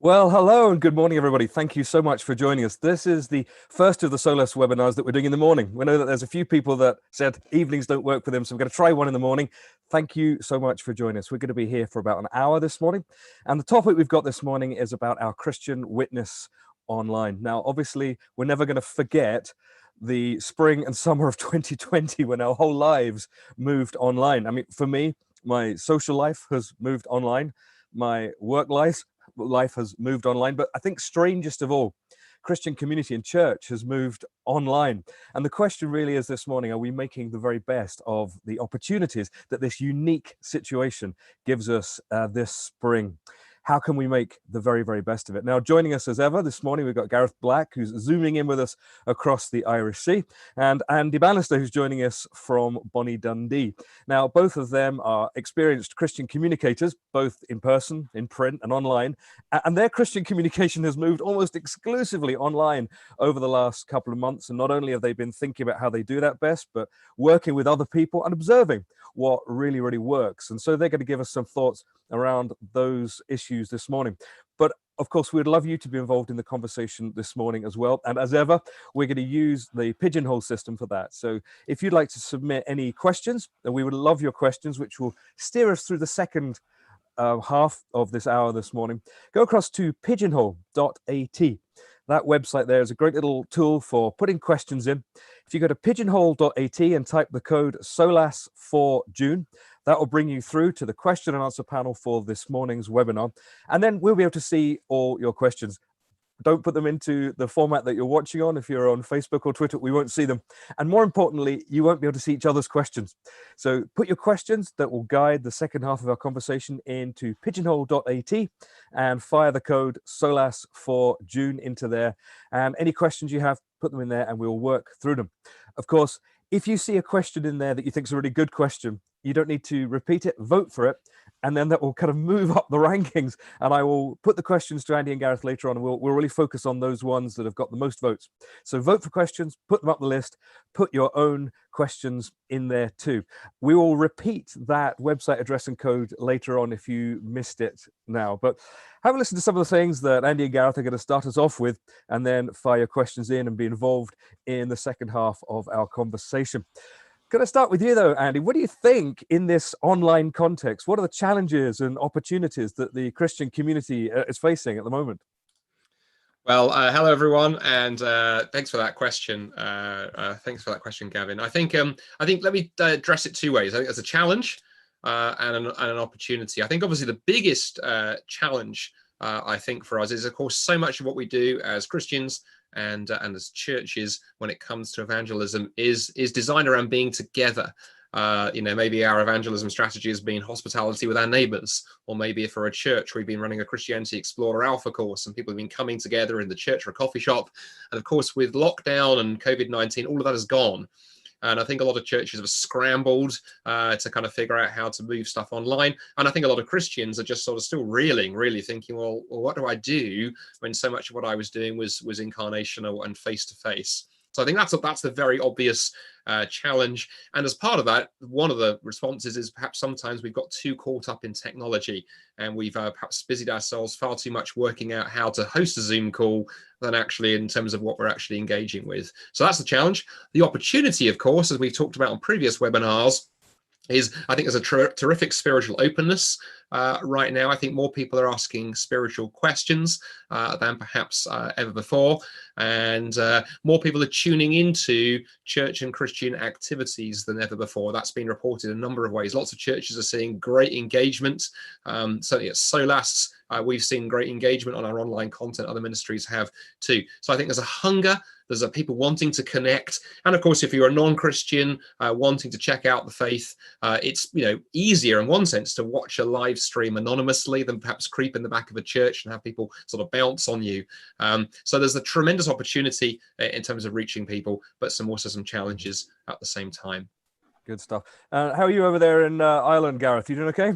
Well, hello and good morning, everybody. Thank you so much for joining us. This is the first of the Solus webinars that we're doing in the morning. We know that there's a few people that said evenings don't work for them, so we're going to try one in the morning. Thank you so much for joining us. We're going to be here for about an hour this morning. And the topic we've got this morning is about our Christian witness online. Now, obviously, we're never going to forget the spring and summer of 2020 when our whole lives moved online. I mean, for me, my social life has moved online. My work life has moved online, but I think strangest of all, Christian community and church has moved online. And the question really is this morning, are we making the very best of the opportunities that this unique situation gives us this spring? How can we make the very, very best of it? Now, joining us as ever this morning, we've got Gareth Black, who's zooming in with us across the Irish Sea, and Andy Bannister, who's joining us from Bonnie Dundee. Now, both of them are experienced Christian communicators, both in person, in print, and online, and their Christian communication has moved almost exclusively online over the last couple of months. And not only have they been thinking about how they do that best, but working with other people and observing what really, really works. And so they're going to give us some thoughts around those issues this morning. But of course, we'd love you to be involved in the conversation this morning as well. And as ever, we're going to use the Pigeonhole system for that. So if you'd like to submit any questions, and we would love your questions, which will steer us through the second half of this hour this morning, go across to pigeonhole.at. That website there is a great little tool for putting questions in. If you go to pigeonhole.at and type the code SOLAS for June, that will bring you through to the question and answer panel for this morning's webinar. And then we'll be able to see all your questions. Don't put them into the format that you're watching on. If you're on Facebook or Twitter, we won't see them. And more importantly, you won't be able to see each other's questions. So put your questions that will guide the second half of our conversation into pigeonhole.at and fire the code SOLAS for June into there. And any questions you have, put them in there and we'll work through them. Of course, if you see a question in there that you think is a really good question, you don't need to repeat it, vote for it, and then that will kind of move up the rankings. And I will put the questions to Andy and Gareth later on, and we'll really focus on those ones that have got the most votes. So vote for questions, put them up the list, put your own questions in there too. We will repeat that website address and code later on if you missed it now. But have a listen to some of the things that Andy and Gareth are going to start us off with, and then fire your questions in and be involved in the second half of our conversation. Going to start with you though, Andy. What do you think in this online context? What are the challenges and opportunities that the Christian community is facing at the moment? Well, hello everyone, and thanks for that question. Thanks for that question, Gavin. I think let me address it two ways. I think there's a challenge and an opportunity. I think obviously the biggest challenge I think for us is, of course, so much of what we do as Christians and as churches when it comes to evangelism is designed around being together. Maybe our evangelism strategy has been hospitality with our neighbors, or maybe for a church, we've been running a Christianity Explorer Alpha course and people have been coming together in the church or a coffee shop. And of course, with lockdown and COVID-19, all of that is gone. And I think a lot of churches have scrambled to kind of figure out how to move stuff online. And I think a lot of Christians are just sort of still reeling, really thinking, well, what do I do when so much of what I was doing was incarnational and face-to-face? So I think that's a very obvious challenge. And as part of that, one of the responses is perhaps sometimes we've got too caught up in technology and we've perhaps busied ourselves far too much working out how to host a Zoom call than actually in terms of what we're actually engaging with. So that's the challenge. The opportunity, of course, as we've talked about on previous webinars, is I think there's a terrific spiritual openness right now. I think more people are asking spiritual questions than perhaps ever before. And more people are tuning into church and Christian activities than ever before. That's been reported in a number of ways. Lots of churches are seeing great engagement. Certainly at SOLAS, we've seen great engagement on our online content. Other ministries have too. So I think there's a hunger. There's people wanting to connect. And of course, if you're a non-Christian wanting to check out the faith, it's easier in one sense to watch a live stream anonymously than perhaps creep in the back of a church and have people sort of bounce on you. So there's a tremendous opportunity in terms of reaching people, but also some challenges at the same time. Good stuff. How are you over there in Ireland, Gareth? You doing okay?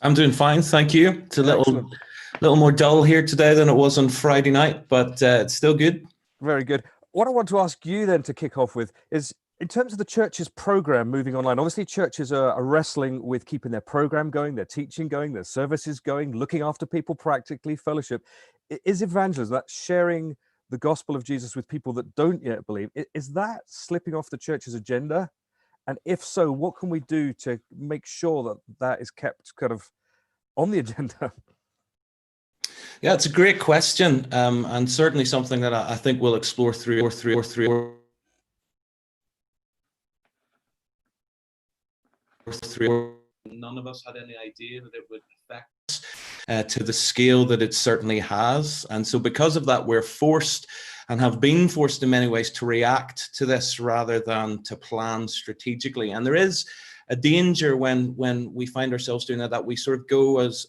I'm doing fine, thank you. It's a little more dull here today than it was on Friday night, but it's still good. Very good. What I want to ask you then to kick off with is, In terms of the church's program moving online, obviously churches are wrestling with keeping their program going, their teaching going, their services going, looking after people practically, fellowship. Is evangelism, that sharing the gospel of Jesus with people that don't yet believe, is that slipping off the church's agenda? And if so, what can we do to make sure that that is kept kind of on the agenda? Yeah, it's a great question, and certainly something that I think we'll explore through. None of us had any idea that it would affect us to the scale that it certainly has. And so because of that, we're forced and have been forced in many ways to react to this rather than to plan strategically. And there is a danger when we find ourselves doing that we sort of go as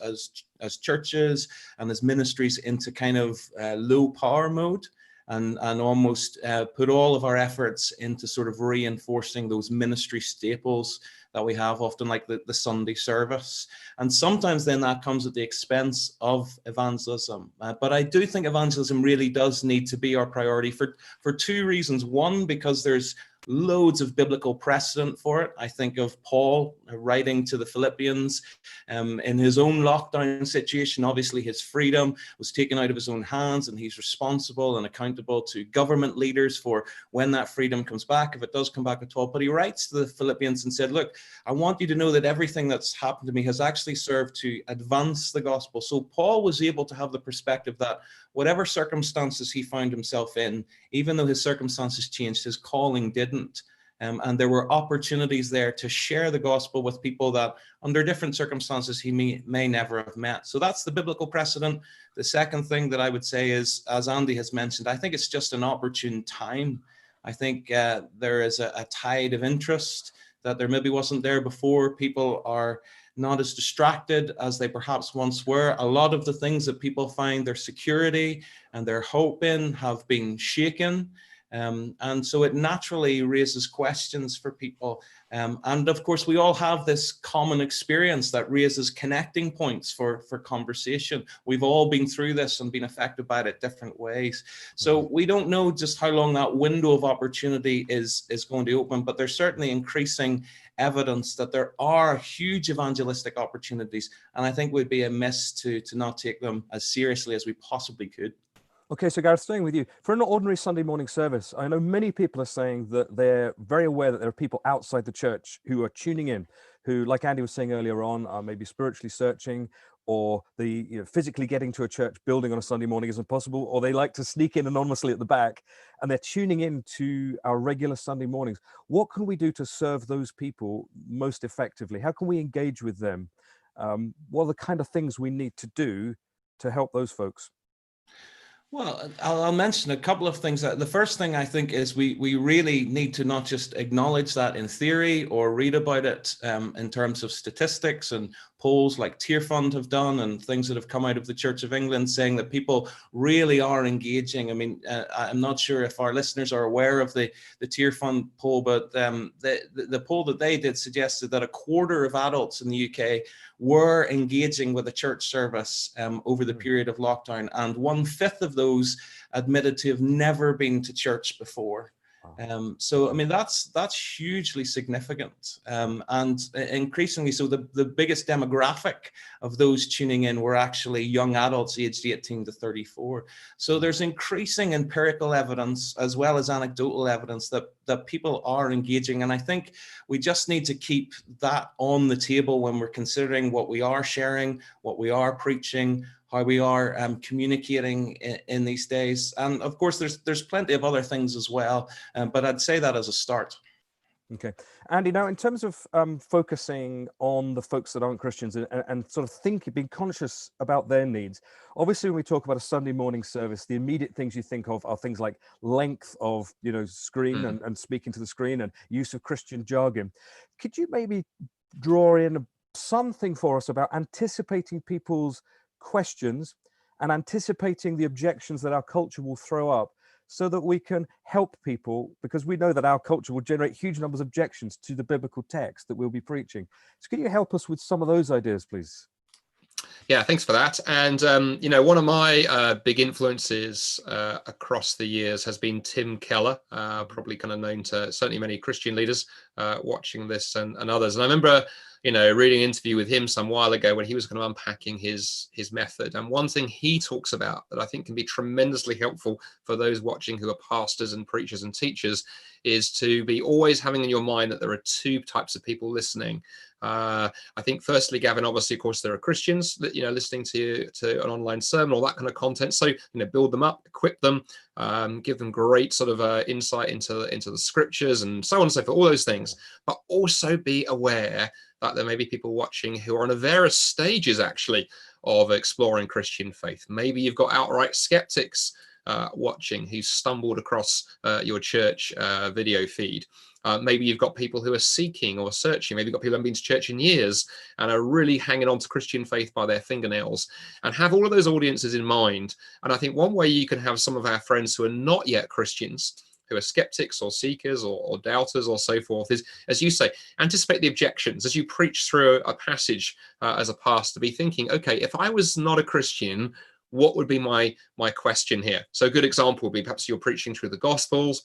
churches and as ministries into kind of low power mode and almost put all of our efforts into sort of reinforcing those ministry staples that we have, often like the Sunday service. And sometimes then that comes at the expense of evangelism. But I do think evangelism really does need to be our priority for two reasons. One, because there's loads of biblical precedent for it. I think of Paul writing to the Philippians in his own lockdown situation. Obviously, his freedom was taken out of his own hands, and he's responsible and accountable to government leaders for when that freedom comes back, if it does come back at all. But he writes to the Philippians and said, look, I want you to know that everything that's happened to me has actually served to advance the gospel. So Paul was able to have the perspective that whatever circumstances he found himself in, even though his circumstances changed, his calling didn't. And there were opportunities there to share the gospel with people that under different circumstances he may never have met. So that's the biblical precedent. The second thing that I would say is, as Andy has mentioned, I think it's just an opportune time. I think there is a tide of interest that there maybe wasn't there before. People are not as distracted as they perhaps once were. A lot of the things that people find their security and their hope in have been shaken. And so it naturally raises questions for people. And of course, we all have this common experience that raises connecting points for conversation. We've all been through this and been affected by it in different ways. So we don't know just how long that window of opportunity is going to open, but there's certainly increasing evidence that there are huge evangelistic opportunities. And I think we'd be amiss to not take them as seriously as we possibly could. Okay, so Gareth, staying with you, for an ordinary Sunday morning service, I know many people are saying that they're very aware that there are people outside the church who are tuning in, who, like Andy was saying earlier on, are maybe spiritually searching, or physically getting to a church building on a Sunday morning isn't possible, or they like to sneak in anonymously at the back, and they're tuning in to our regular Sunday mornings. What can we do to serve those people most effectively? How can we engage with them? What are the kind of things we need to do to help those folks? Well, I'll mention a couple of things. The first thing I think is we really need to not just acknowledge that in theory or read about it in terms of statistics and polls like Tearfund have done and things that have come out of the Church of England saying that people really are engaging. I mean, I'm not sure if our listeners are aware of the Tearfund poll, but the poll that they did suggested that a quarter of adults in the UK were engaging with a church service over the period of lockdown, and 1/5 of those admitted to have never been to church before. So, I mean, that's hugely significant, and increasingly so. The biggest demographic of those tuning in were actually young adults aged 18 to 34. So there's increasing empirical evidence as well as anecdotal evidence that people are engaging, and I think we just need to keep that on the table when we're considering what we are sharing, what we are preaching, how we are communicating in these days. And of course, there's plenty of other things as well, but I'd say that as a start. Okay. Andy, now in terms of focusing on the folks that aren't Christians and sort of being conscious about their needs, obviously when we talk about a Sunday morning service, the immediate things you think of are things like length of, screen and speaking to the screen and use of Christian jargon. Could you maybe draw in something for us about anticipating people's questions and anticipating the objections that our culture will throw up so that we can help people, because we know that our culture will generate huge numbers of objections to the biblical text that we'll be preaching. So can you help us with some of those ideas, please? Yeah, thanks for that. And, one of my big influences across the years has been Tim Keller, probably kind of known to certainly many Christian leaders watching this and others. And I remember, reading an interview with him some while ago when he was kind of unpacking his method. And one thing he talks about that I think can be tremendously helpful for those watching who are pastors and preachers and teachers is to be always having in your mind that there are two types of people listening. I think firstly, Gavin, obviously, of course, there are Christians that, listening to an online sermon, all that kind of content. So, build them up, equip them, give them great sort of insight into the scriptures and so on and so forth, all those things. But also be aware that there may be people watching who are on various stages, actually, of exploring Christian faith. Maybe you've got outright skeptics watching who stumbled across your church video feed. Maybe you've got people who are seeking or searching. Maybe you've got people who haven't been to church in years and are really hanging on to Christian faith by their fingernails, and have all of those audiences in mind. And I think one way you can have some of our friends who are not yet Christians, who are skeptics or seekers or doubters or so forth, is, as you say, anticipate the objections. As you preach through a passage as a pastor, be thinking, okay, if I was not a Christian, what would be my question here? So a good example would be perhaps you're preaching through the Gospels,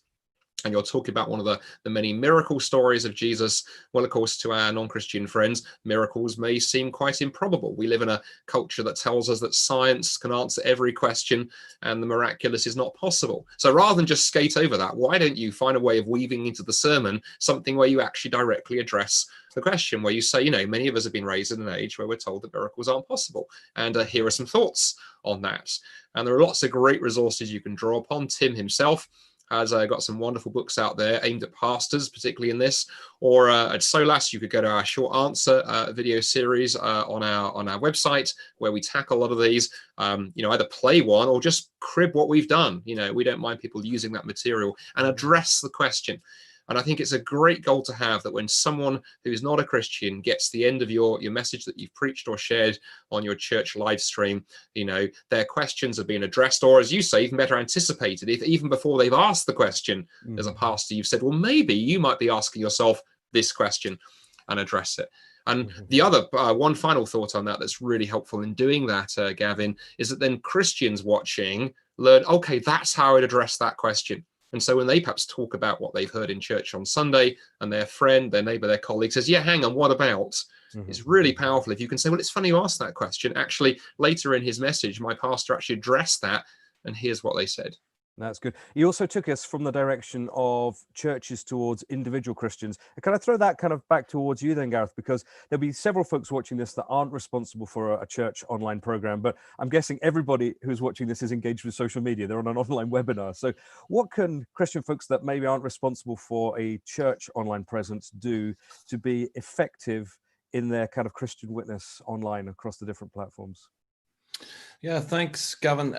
and you're talking about one of the many miracle stories of Jesus. Well, of course, to our non-Christian friends, miracles may seem quite improbable. We live in a culture that tells us that science can answer every question and the miraculous is not possible. So rather than just skate over that, why don't you find a way of weaving into the sermon something where you actually directly address the question, where you say, many of us have been raised in an age where we're told that miracles aren't possible. And here are some thoughts on that. And there are lots of great resources you can draw upon. Tim himself has got some wonderful books out there aimed at pastors, particularly in this. Or at SOLAS, you could go to our short answer video series on our website, where we tackle a lot of these. Either play one or just crib what we've done. We don't mind people using that material and address the question. And I think it's a great goal to have, that when someone who is not a Christian gets the end of your message that you've preached or shared on your church live stream, their questions are being addressed, or, as you say, even better, anticipated. If even before they've asked the question, as a pastor, you've said, well, maybe you might be asking yourself this question, and address it. And the other one final thought on that's really helpful in doing that, Gavin, is that then Christians watching learn, okay, that's how I'd address that question. And so when they perhaps talk about what they've heard in church on Sunday, and their friend, their neighbor, their colleague says, yeah, hang on, what about? It's really powerful if you can say, well, it's funny you asked that question. Actually, later in his message, my pastor actually addressed that, and here's what they said. That's good. You also took us from the direction of churches towards individual Christians. Can I throw that kind of back towards you then, Gareth? Because there'll be several folks watching this that aren't responsible for a church online program, but I'm guessing everybody who's watching this is engaged with social media. They're on an online webinar. So what can Christian folks that maybe aren't responsible for a church online presence do to be effective in their kind of Christian witness online across the different platforms? Yeah, thanks, Gavin.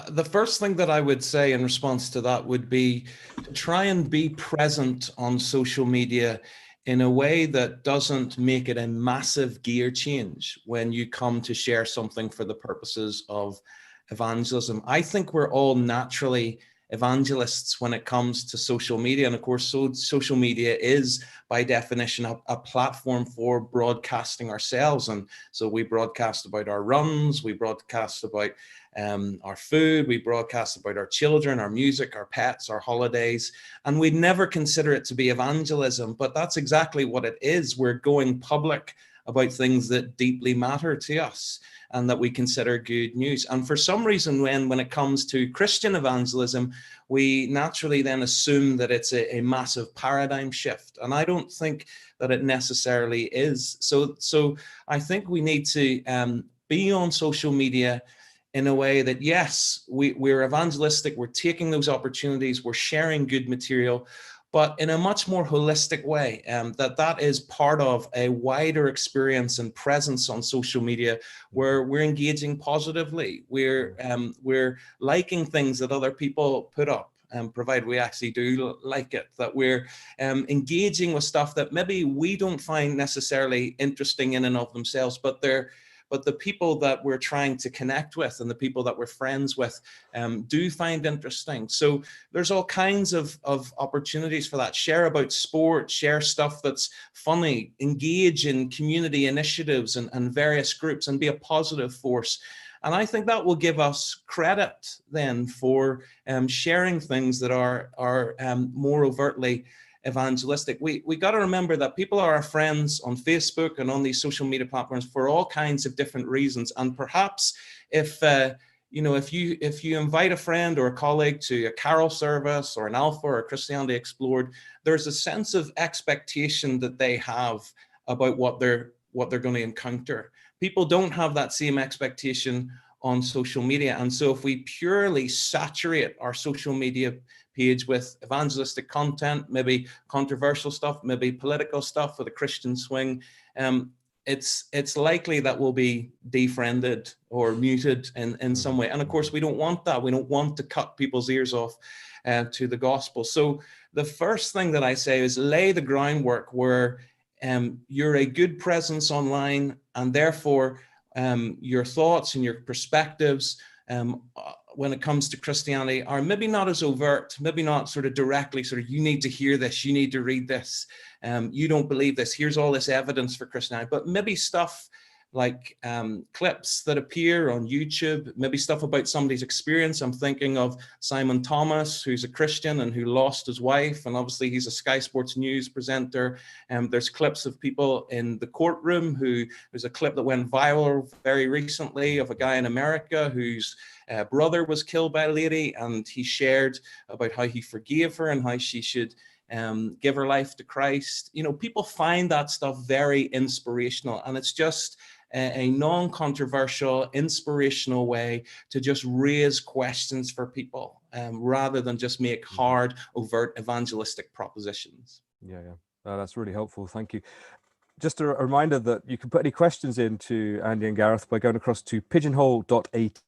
The first thing that I would say in response to that would be to try and be present on social media in a way that doesn't make it a massive gear change when you come to share something for the purposes of evangelism. I think we're all naturally evangelists when it comes to social media. And of course, social media is by definition a platform for broadcasting ourselves. And so we broadcast about our runs, we broadcast about our food, we broadcast about our children, our music, our pets, our holidays, and we never consider it to be evangelism, but that's exactly what it is. We're going public about things that deeply matter to us and that we consider good news. And for some reason, when it comes to Christian evangelism, we naturally then assume that it's a massive paradigm shift. And I don't think that it necessarily is. So I think we need to be on social media in a way that, yes, we're evangelistic, we're taking those opportunities, we're sharing good material, but in a much more holistic way, that is part of a wider experience and presence on social media where we're engaging positively, we're liking things that other people put up, provided we actually do like it, that we're engaging with stuff that maybe we don't find necessarily interesting in and of themselves, but they're but the people that we're trying to connect with and the people that we're friends with do find interesting. So there's all kinds of opportunities for that. Share about sport, share stuff that's funny, engage in community initiatives and various groups, and be a positive force. And I think that will give us credit then for sharing things that are more overtly evangelistic. We got to remember that people are our friends on Facebook and on these social media platforms for all kinds of different reasons. And perhaps if you invite a friend or a colleague to a carol service or an Alpha or a Christianity Explored, there's a sense of expectation that they have about what they're going to encounter. People don't have that same expectation on social media. And so if we purely saturate our social media page with evangelistic content, maybe controversial stuff, maybe political stuff with a Christian swing, it's likely that we'll be defriended or muted in some way. And of course, we don't want that. We don't want to cut people's ears off to the gospel. So the first thing that I say is lay the groundwork where you're a good presence online, and therefore your thoughts and your perspectives when it comes to Christianity are maybe not as overt, maybe not sort of directly sort of, you need to hear this, you need to read this, you don't believe this, here's all this evidence for Christianity, but maybe stuff like clips that appear on YouTube, maybe stuff about somebody's experience. I'm thinking of Simon Thomas, who's a Christian and who lost his wife, and obviously he's a Sky Sports News presenter. There's clips of people in the courtroom there's a clip that went viral very recently of a guy in America whose brother was killed by a lady, and he shared about how he forgave her and how she should give her life to Christ. You know, people find that stuff very inspirational, and it's just a non-controversial, inspirational way to just raise questions for people rather than just make hard, overt evangelistic propositions. Yeah. That's really helpful. Thank you. Just a reminder that you can put any questions into Andy and Gareth by going across to pigeonhole.at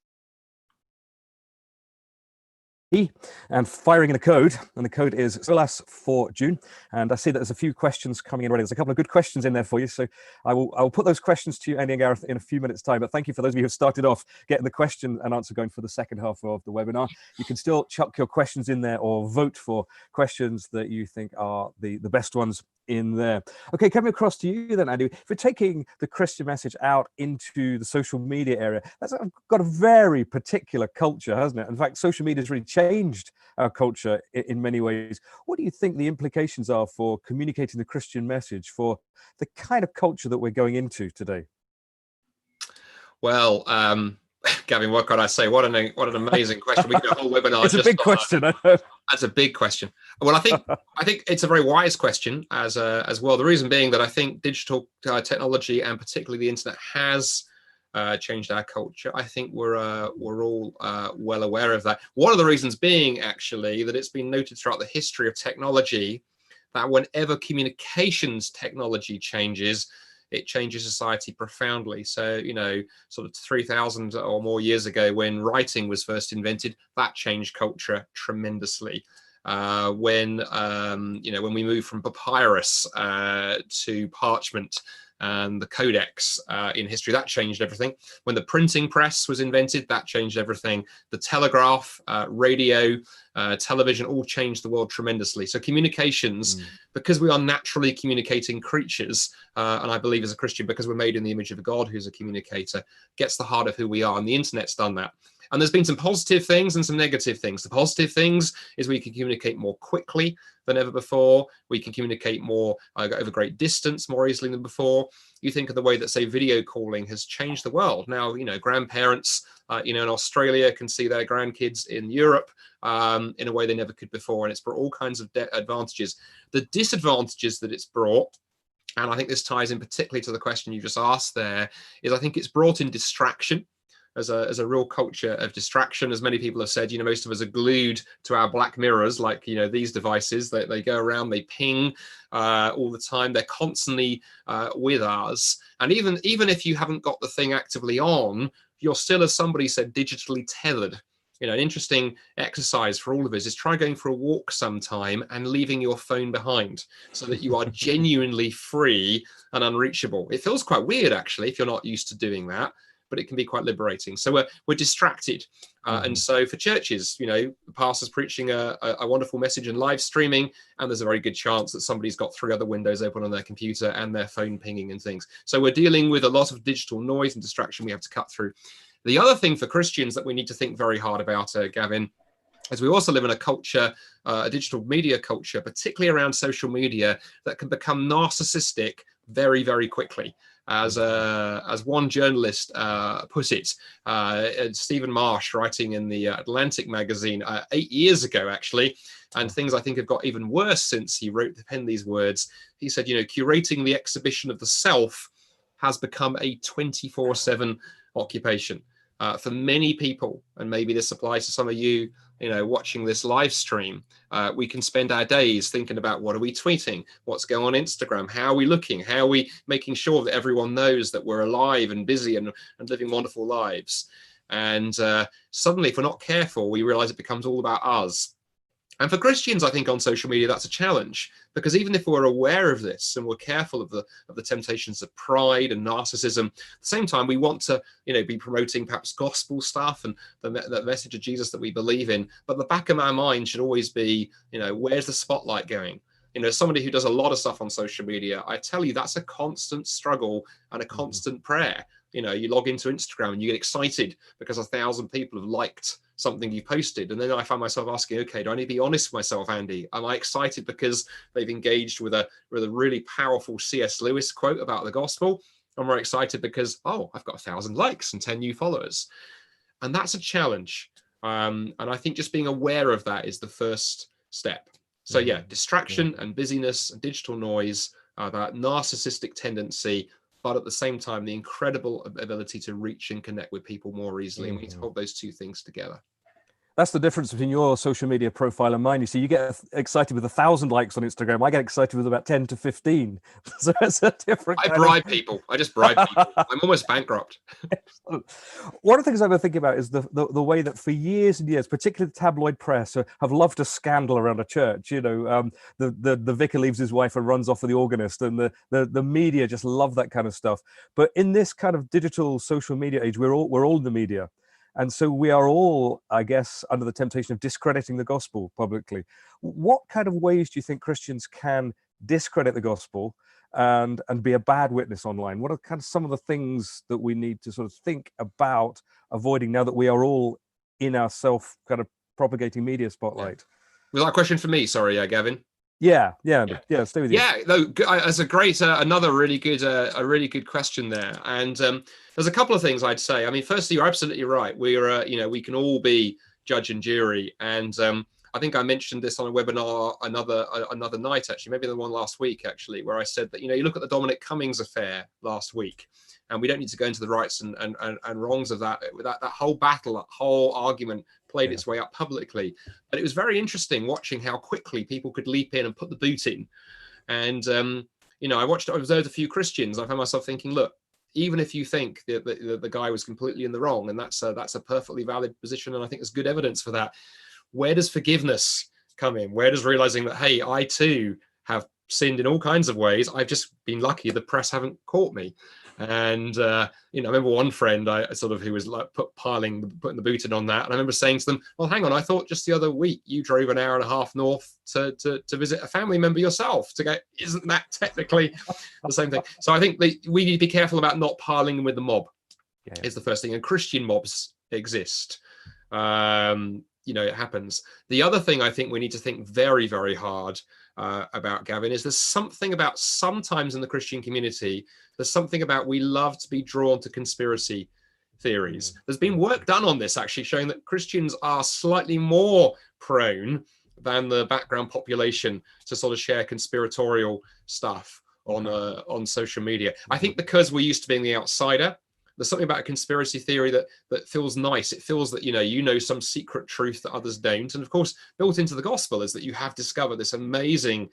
and firing in a code, and the code is SOLAS for June. And I see that there's a few questions coming in already. There's a couple of good questions in there for you, so I will put those questions to you, Andy and Gareth, in a few minutes' time. But thank you for those of you who started off getting the question and answer going for the second half of the webinar. You can still chuck your questions in there or vote for questions that you think are the best ones in there. Okay, coming across to you then, Andy. If we're taking the Christian message out into the social media area, that's got a very particular culture, hasn't it? In fact, social media has really changed our culture in many ways. What do you think the implications are for communicating the Christian message for the kind of culture that we're going into today? Well, Gavin, what can I say? What an amazing question. We could do a whole webinar. It's a big question. I know. That's a big question. Well, I think it's a very wise question as well. The reason being that I think digital technology, and particularly the internet, has changed our culture. I think we're all well aware of that. One of the reasons being actually that it's been noted throughout the history of technology that whenever communications technology changes, it changes society profoundly. So, you know, sort of 3,000 or more years ago, when writing was first invented, that changed culture tremendously. When we moved from papyrus to parchment and the codex in history, that changed everything. When the printing press was invented, that changed everything. The telegraph, radio, television, all changed the world tremendously. So communications, because we are naturally communicating creatures, and I believe as a Christian, because we're made in the image of God, who's a communicator, gets the heart of who we are, and the internet's done that. And there's been some positive things and some negative things. The positive things is we can communicate more quickly than ever before. We can communicate more over great distance more easily than before. You think of the way that, say, video calling has changed the world. Now, you know, grandparents, in Australia can see their grandkids in Europe in a way they never could before. And it's brought all kinds of advantages. The disadvantages that it's brought, and I think this ties in particularly to the question you just asked there, is I think it's brought in distraction. As a real culture of distraction. As many people have said, you know, most of us are glued to our black mirrors, like, you know, these devices that they go around, they ping all the time. They're constantly with us. And even if you haven't got the thing actively on, you're still, as somebody said, digitally tethered. an interesting exercise for all of us is try going for a walk sometime and leaving your phone behind so that you are genuinely free and unreachable. It feels quite weird, actually, if you're not used to doing that, but it can be quite liberating. So we're distracted. And so for churches, the pastor's preaching a wonderful message and live streaming, and there's a very good chance that somebody's got 3 other windows open on their computer and their phone pinging and things. So we're dealing with a lot of digital noise and distraction we have to cut through. The other thing for Christians that we need to think very hard about, Gavin, is we also live in a culture, a digital media culture, particularly around social media, that can become narcissistic very, very quickly. As one journalist put it, Stephen Marsh, writing in the Atlantic magazine 8 years ago, actually, and things I think have got even worse since he penned these words. He said, curating the exhibition of the self has become a 24/7 occupation for many people, and maybe this applies to some of you, watching this live stream. We can spend our days thinking about what are we tweeting, what's going on Instagram, how are we looking, how are we making sure that everyone knows that we're alive and busy and living wonderful lives. And suddenly, if we're not careful, we realize it becomes all about us. And for Christians, I think on social media, that's a challenge, because even if we're aware of this and we're careful of the temptations of pride and narcissism, at the same time, we want to, be promoting perhaps gospel stuff and the message of Jesus that we believe in. But the back of our mind should always be, where's the spotlight going? Somebody who does a lot of stuff on social media, I tell you, that's a constant struggle and a constant prayer. You log into Instagram and you get excited because 1,000 people have liked something you posted. And then I find myself asking, okay, do I need to be honest with myself, Andy? Am I excited because they've engaged with a really powerful C.S. Lewis quote about the gospel? Am I excited because, I've got 1,000 likes and 10 new followers? And that's a challenge. And I think just being aware of that is the first step. So yeah, distraction and busyness and digital noise, that narcissistic tendency, but at the same time, the incredible ability to reach and connect with people more easily. And we need to hold those two things together. That's the difference between your social media profile and mine. You see, you get excited with 1,000 likes on Instagram. I get excited with about 10 to 15. So it's a different. I bribe people. I just bribe people. I'm almost bankrupt. One of the things I've been thinking about is the way that for years and years, particularly the tabloid press, have loved a scandal around a church. The vicar leaves his wife and runs off with the organist, and the media just love that kind of stuff. But in this kind of digital social media age, we're all in the media. And so we are all, I guess, under the temptation of discrediting the gospel publicly. What kind of ways do you think Christians can discredit the gospel and be a bad witness online? What are kind of some of the things that we need to sort of think about avoiding now that we are all in our self kind of propagating media spotlight? Was that a question for me? Sorry, Gavin. Yeah. Stay with you. Yeah, no, that's a great, another really good, a really good question there. And there's a couple of things I'd say. I mean, firstly, you're absolutely right. We're, we can all be judge and jury. And I think I mentioned this on a webinar another night, actually, maybe the one last week, actually, where I said that, you look at the Dominic Cummings affair last week, and we don't need to go into the rights and wrongs of that. That whole battle, that whole argument played its way up publicly. But it was very interesting watching how quickly people could leap in and put the boot in. And, I observed a few Christians. I found myself thinking, look, even if you think the guy was completely in the wrong, and that's a perfectly valid position, and I think there's good evidence for that, where does forgiveness come in? Where does realizing that, hey, I too have sinned in all kinds of ways. I've just been lucky the press haven't caught me. And I remember one friend who was like putting the boot in on that, and I remember saying to them, well, hang on, I thought just the other week you drove an hour and a half north to visit a family member yourself. Isn't that technically the same thing? So I think we need to be careful about not piling with the mob. Is the first thing. And Christian mobs exist. It happens. The other thing I think we need to think very, very hard about, Gavin, is there's something about sometimes in the Christian community, there's something about we love to be drawn to conspiracy theories. There's been work done on this, actually, showing that Christians are slightly more prone than the background population to sort of share conspiratorial stuff on social media. I think because we're used to being the outsider, there's something about a conspiracy theory that feels nice. It feels that, you know some secret truth that others don't. And of course, built into the gospel is that you have discovered this amazing,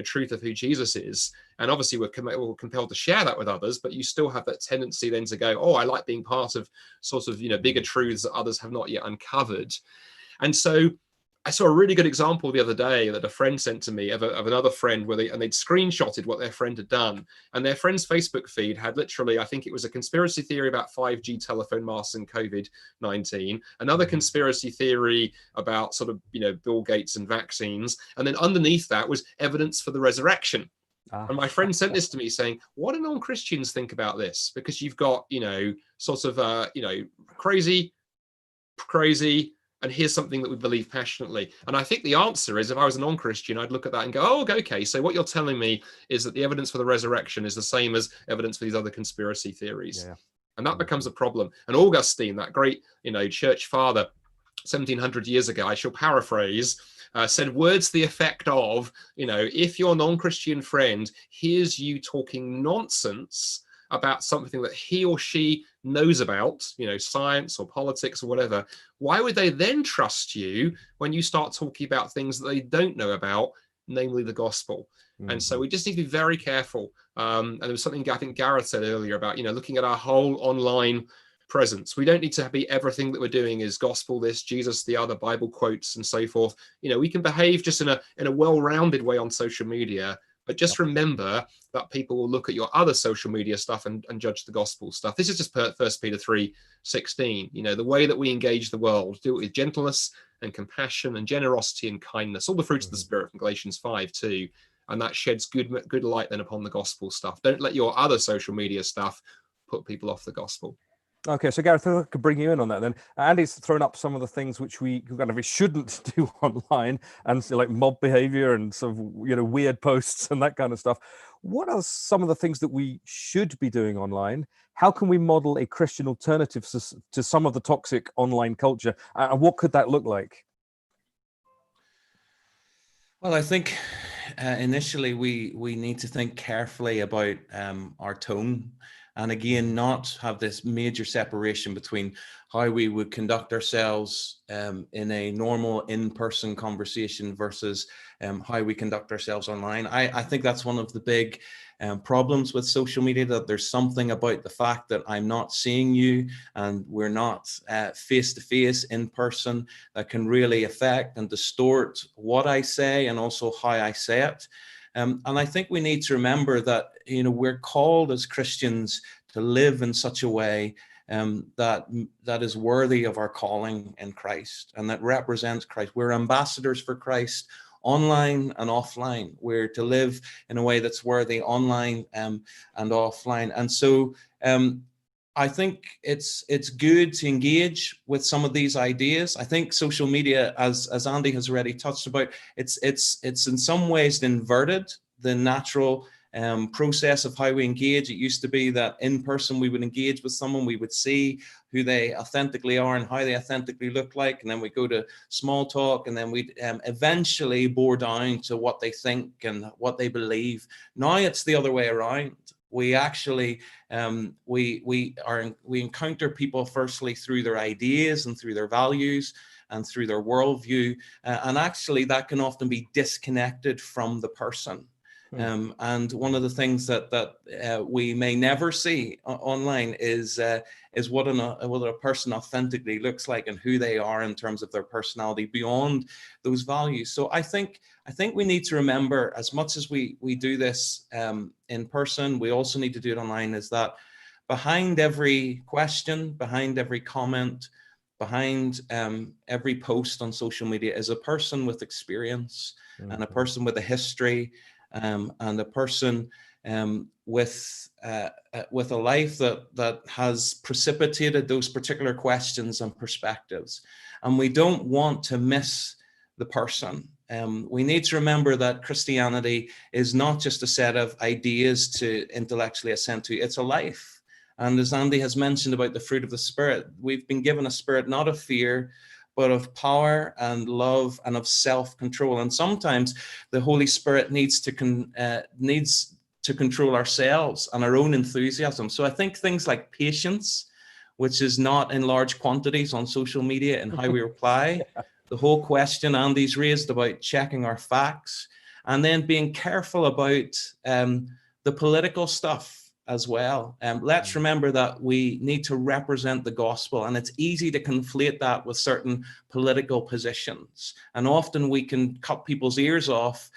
truth of who Jesus is. And obviously we're compelled to share that with others, but you still have that tendency then to go, oh, I like being part of sort of, bigger truths that others have not yet uncovered. And so I saw a really good example the other day that a friend sent to me of another friend where they'd screenshotted what their friend had done. And their friend's Facebook feed had literally, I think it was a conspiracy theory about 5G telephone masts and COVID-19, another conspiracy theory about sort of, Bill Gates and vaccines. And then underneath that was evidence for the resurrection. And my friend sent this to me saying, what do non-Christians think about this? Because you've got, sort of, crazy, and here's something that we believe passionately. And I think the answer is, if I was a non-Christian, I'd look at that and go, oh, okay, so what you're telling me is that the evidence for the resurrection is the same as evidence for these other conspiracy theories. Yeah. And that becomes a problem. And Augustine, that great, church father, 1700 years ago, I shall paraphrase, said words to the effect of, if your non-Christian friend hears you talking nonsense about something that he or she knows about, science or politics or whatever, why would they then trust you when you start talking about things that they don't know about, namely the gospel? Mm-hmm. And so we just need to be very careful. And there was something I think Gareth said earlier about, looking at our whole online presence. We don't need to be everything that we're doing is gospel this, Jesus the other, Bible quotes and so forth. We can behave just in a well-rounded way on social media. But just remember that people will look at your other social media stuff and judge the gospel stuff. This is just 1 Peter 3:16. The way that we engage the world, do it with gentleness and compassion and generosity and kindness, all the fruits of the Spirit from Galatians 5:2. And that sheds good light then upon the gospel stuff. Don't let your other social media stuff put people off the gospel. Okay, so Gareth, I could bring you in on that then. Andy's thrown up some of the things which we kind of shouldn't do online, and so like mob behavior and sort of weird posts and that kind of stuff. What are some of the things that we should be doing online? How can we model a Christian alternative to some of the toxic online culture, and what could that look like? Well, I think initially we need to think carefully about our tone. And again, not have this major separation between how we would conduct ourselves in a normal in-person conversation versus how we conduct ourselves online. I think that's one of the big problems with social media, that there's something about the fact that I'm not seeing you and we're not face-to-face in person that can really affect and distort what I say and also how I say it. And I think we need to remember that, we're called as Christians to live in such a way that is worthy of our calling in Christ and that represents Christ. We're ambassadors for Christ online and offline. We're to live in a way that's worthy online and offline. And so I think it's good to engage with some of these ideas. I think social media, as Andy has already touched about, it's in some ways inverted the natural process of how we engage. It used to be that in person we would engage with someone, we would see who they authentically are and how they authentically look like, and then we go to small talk, and then we'd eventually bore down to what they think and what they believe. Now it's the other way around. We actually we encounter people firstly through their ideas and through their values and through their worldview, and actually that can often be disconnected from the person. And one of the things that we may never see online is what a person authentically looks like and who they are in terms of their personality beyond those values. So I think we need to remember, as much as we do this in person, we also need to do it online, is that behind every question, behind every comment, behind every post on social media is a person with experience and a person with a history, and a person with a life that has precipitated those particular questions and perspectives. And we don't want to miss the person. We need to remember that Christianity is not just a set of ideas to intellectually assent to, it's a life. And as Andy has mentioned about the fruit of the Spirit, we've been given a spirit not of fear, but of power and love and of self-control. And sometimes the Holy Spirit needs to control ourselves and our own enthusiasm. So I think things like patience which is not in large quantities on social media and how we reply. The whole question Andy's raised about checking our facts, and then being careful about the political stuff as well. Let's remember that we need to represent the gospel, and it's easy to conflate that with certain political positions. And often we can cut people's ears off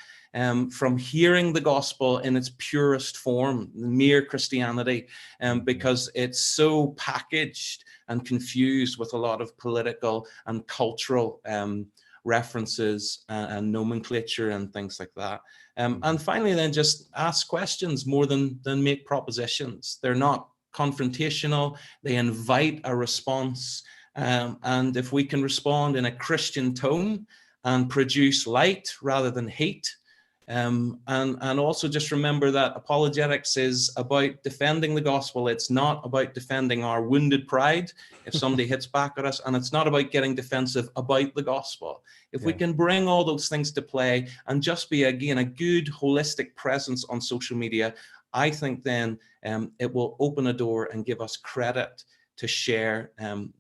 from hearing the gospel in its purest form, mere Christianity, because it's so packaged and confused with a lot of political and cultural references and nomenclature and things like that. And finally, then just ask questions more than make propositions. They're not confrontational, they invite a response. And if we can respond in a Christian tone and produce light rather than hate, and also just remember that apologetics is about defending the gospel. It's not about defending our wounded pride if somebody hits back at us, and it's not about getting defensive about the gospel. If we can bring all those things to play and just be, again, a good holistic presence on social media, I think then it will open a door and give us credit to share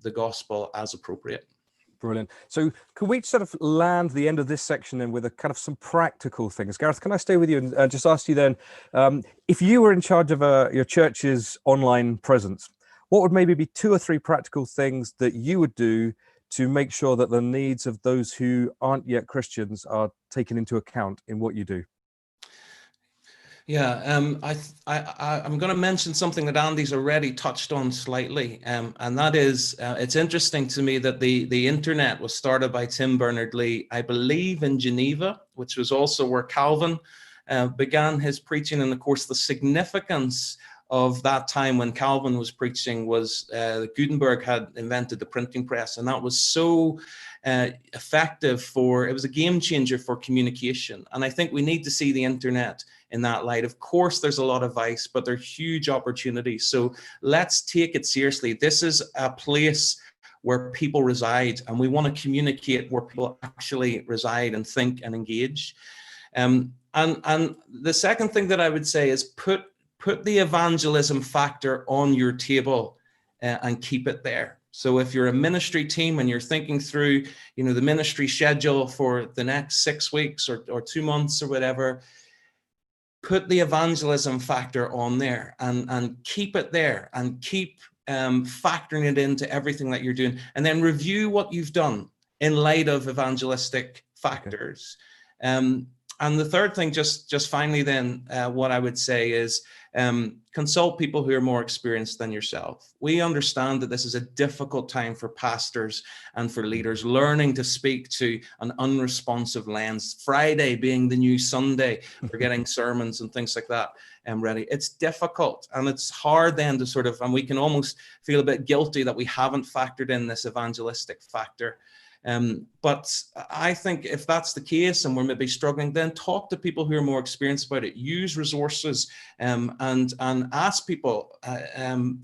the gospel as appropriate. Brilliant. So could we sort of land the end of this section then with a kind of some practical things? Gareth, can I stay with you and just ask you then, if you were in charge of your church's online presence, what would maybe be 2 or 3 practical things that you would do to make sure that the needs of those who aren't yet Christians are taken into account in what you do? Yeah, I'm going to mention something that Andy's already touched on slightly, and that is, it's interesting to me that the internet was started by Tim Berners-Lee, I believe, in Geneva, which was also where Calvin began his preaching. And of course, the significance of that time when Calvin was preaching was Gutenberg had invented the printing press, and that was so effective it was a game changer for communication. And I think we need to see the internet in that light. Of course, there's a lot of vice, but there are huge opportunities. So let's take it seriously. This is a place where people reside, and we want to communicate where people actually reside and think and engage. And the second thing that I would say is put the evangelism factor on your table and keep it there. So if you're a ministry team and you're thinking through, the ministry schedule for the next 6 weeks or 2 months or whatever, put the evangelism factor on there and keep it there and keep factoring it into everything that you're doing, and then review what you've done in light of evangelistic factors. Okay. And the third thing, just finally then, what I would say is consult people who are more experienced than yourself. We understand that this is a difficult time for pastors and for leaders learning to speak to an unresponsive lens. Friday being the new Sunday for getting sermons and things like that ready. It's difficult, and it's hard then to sort of, and we can almost feel a bit guilty that we haven't factored in this evangelistic factor. But I think if that's the case and we're maybe struggling, then talk to people who are more experienced about it. Use resources and ask people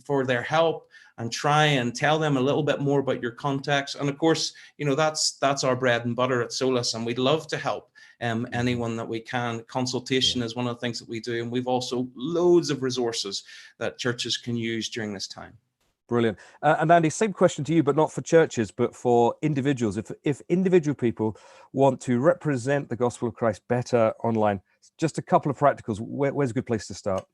for their help, and try and tell them a little bit more about your context. And of course, that's our bread and butter at Solus, and we'd love to help anyone that we can. Consultation is one of the things that we do, and we've also loads of resources that churches can use during this time. Brilliant. And Andy, same question to you, but not for churches, but for individuals. If individual people want to represent the gospel of Christ better online, just a couple of practicals, where's a good place to start?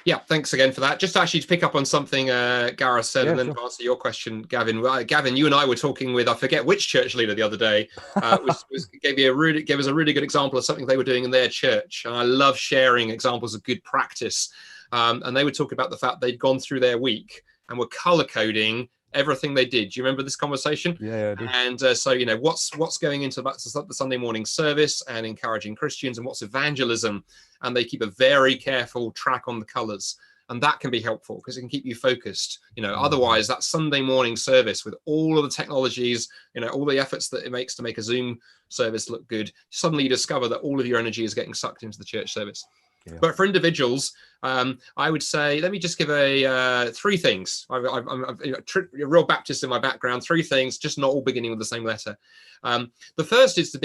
Yeah, thanks again for that. Just actually to pick up on something Gareth said, and then to answer your question, Gavin. Gavin, you and I were talking with, I forget which church leader the other day, gave us a really good example of something they were doing in their church. And I love sharing examples of good practice. And they were talking about the fact they'd gone through their week and were color coding everything they did. Do you remember this conversation? Yeah, I do. And so, what's going into the Sunday morning service and encouraging Christians, and what's evangelism? And they keep a very careful track on the colors. And that can be helpful because it can keep you focused. Otherwise, that Sunday morning service with all of the technologies, all the efforts that it makes to make a Zoom service look good, suddenly you discover that all of your energy is getting sucked into the church service. Yeah. But for individuals, I would say, let me just give three things. I'm a real Baptist in my background. Three things, just not all beginning with the same letter. The first is to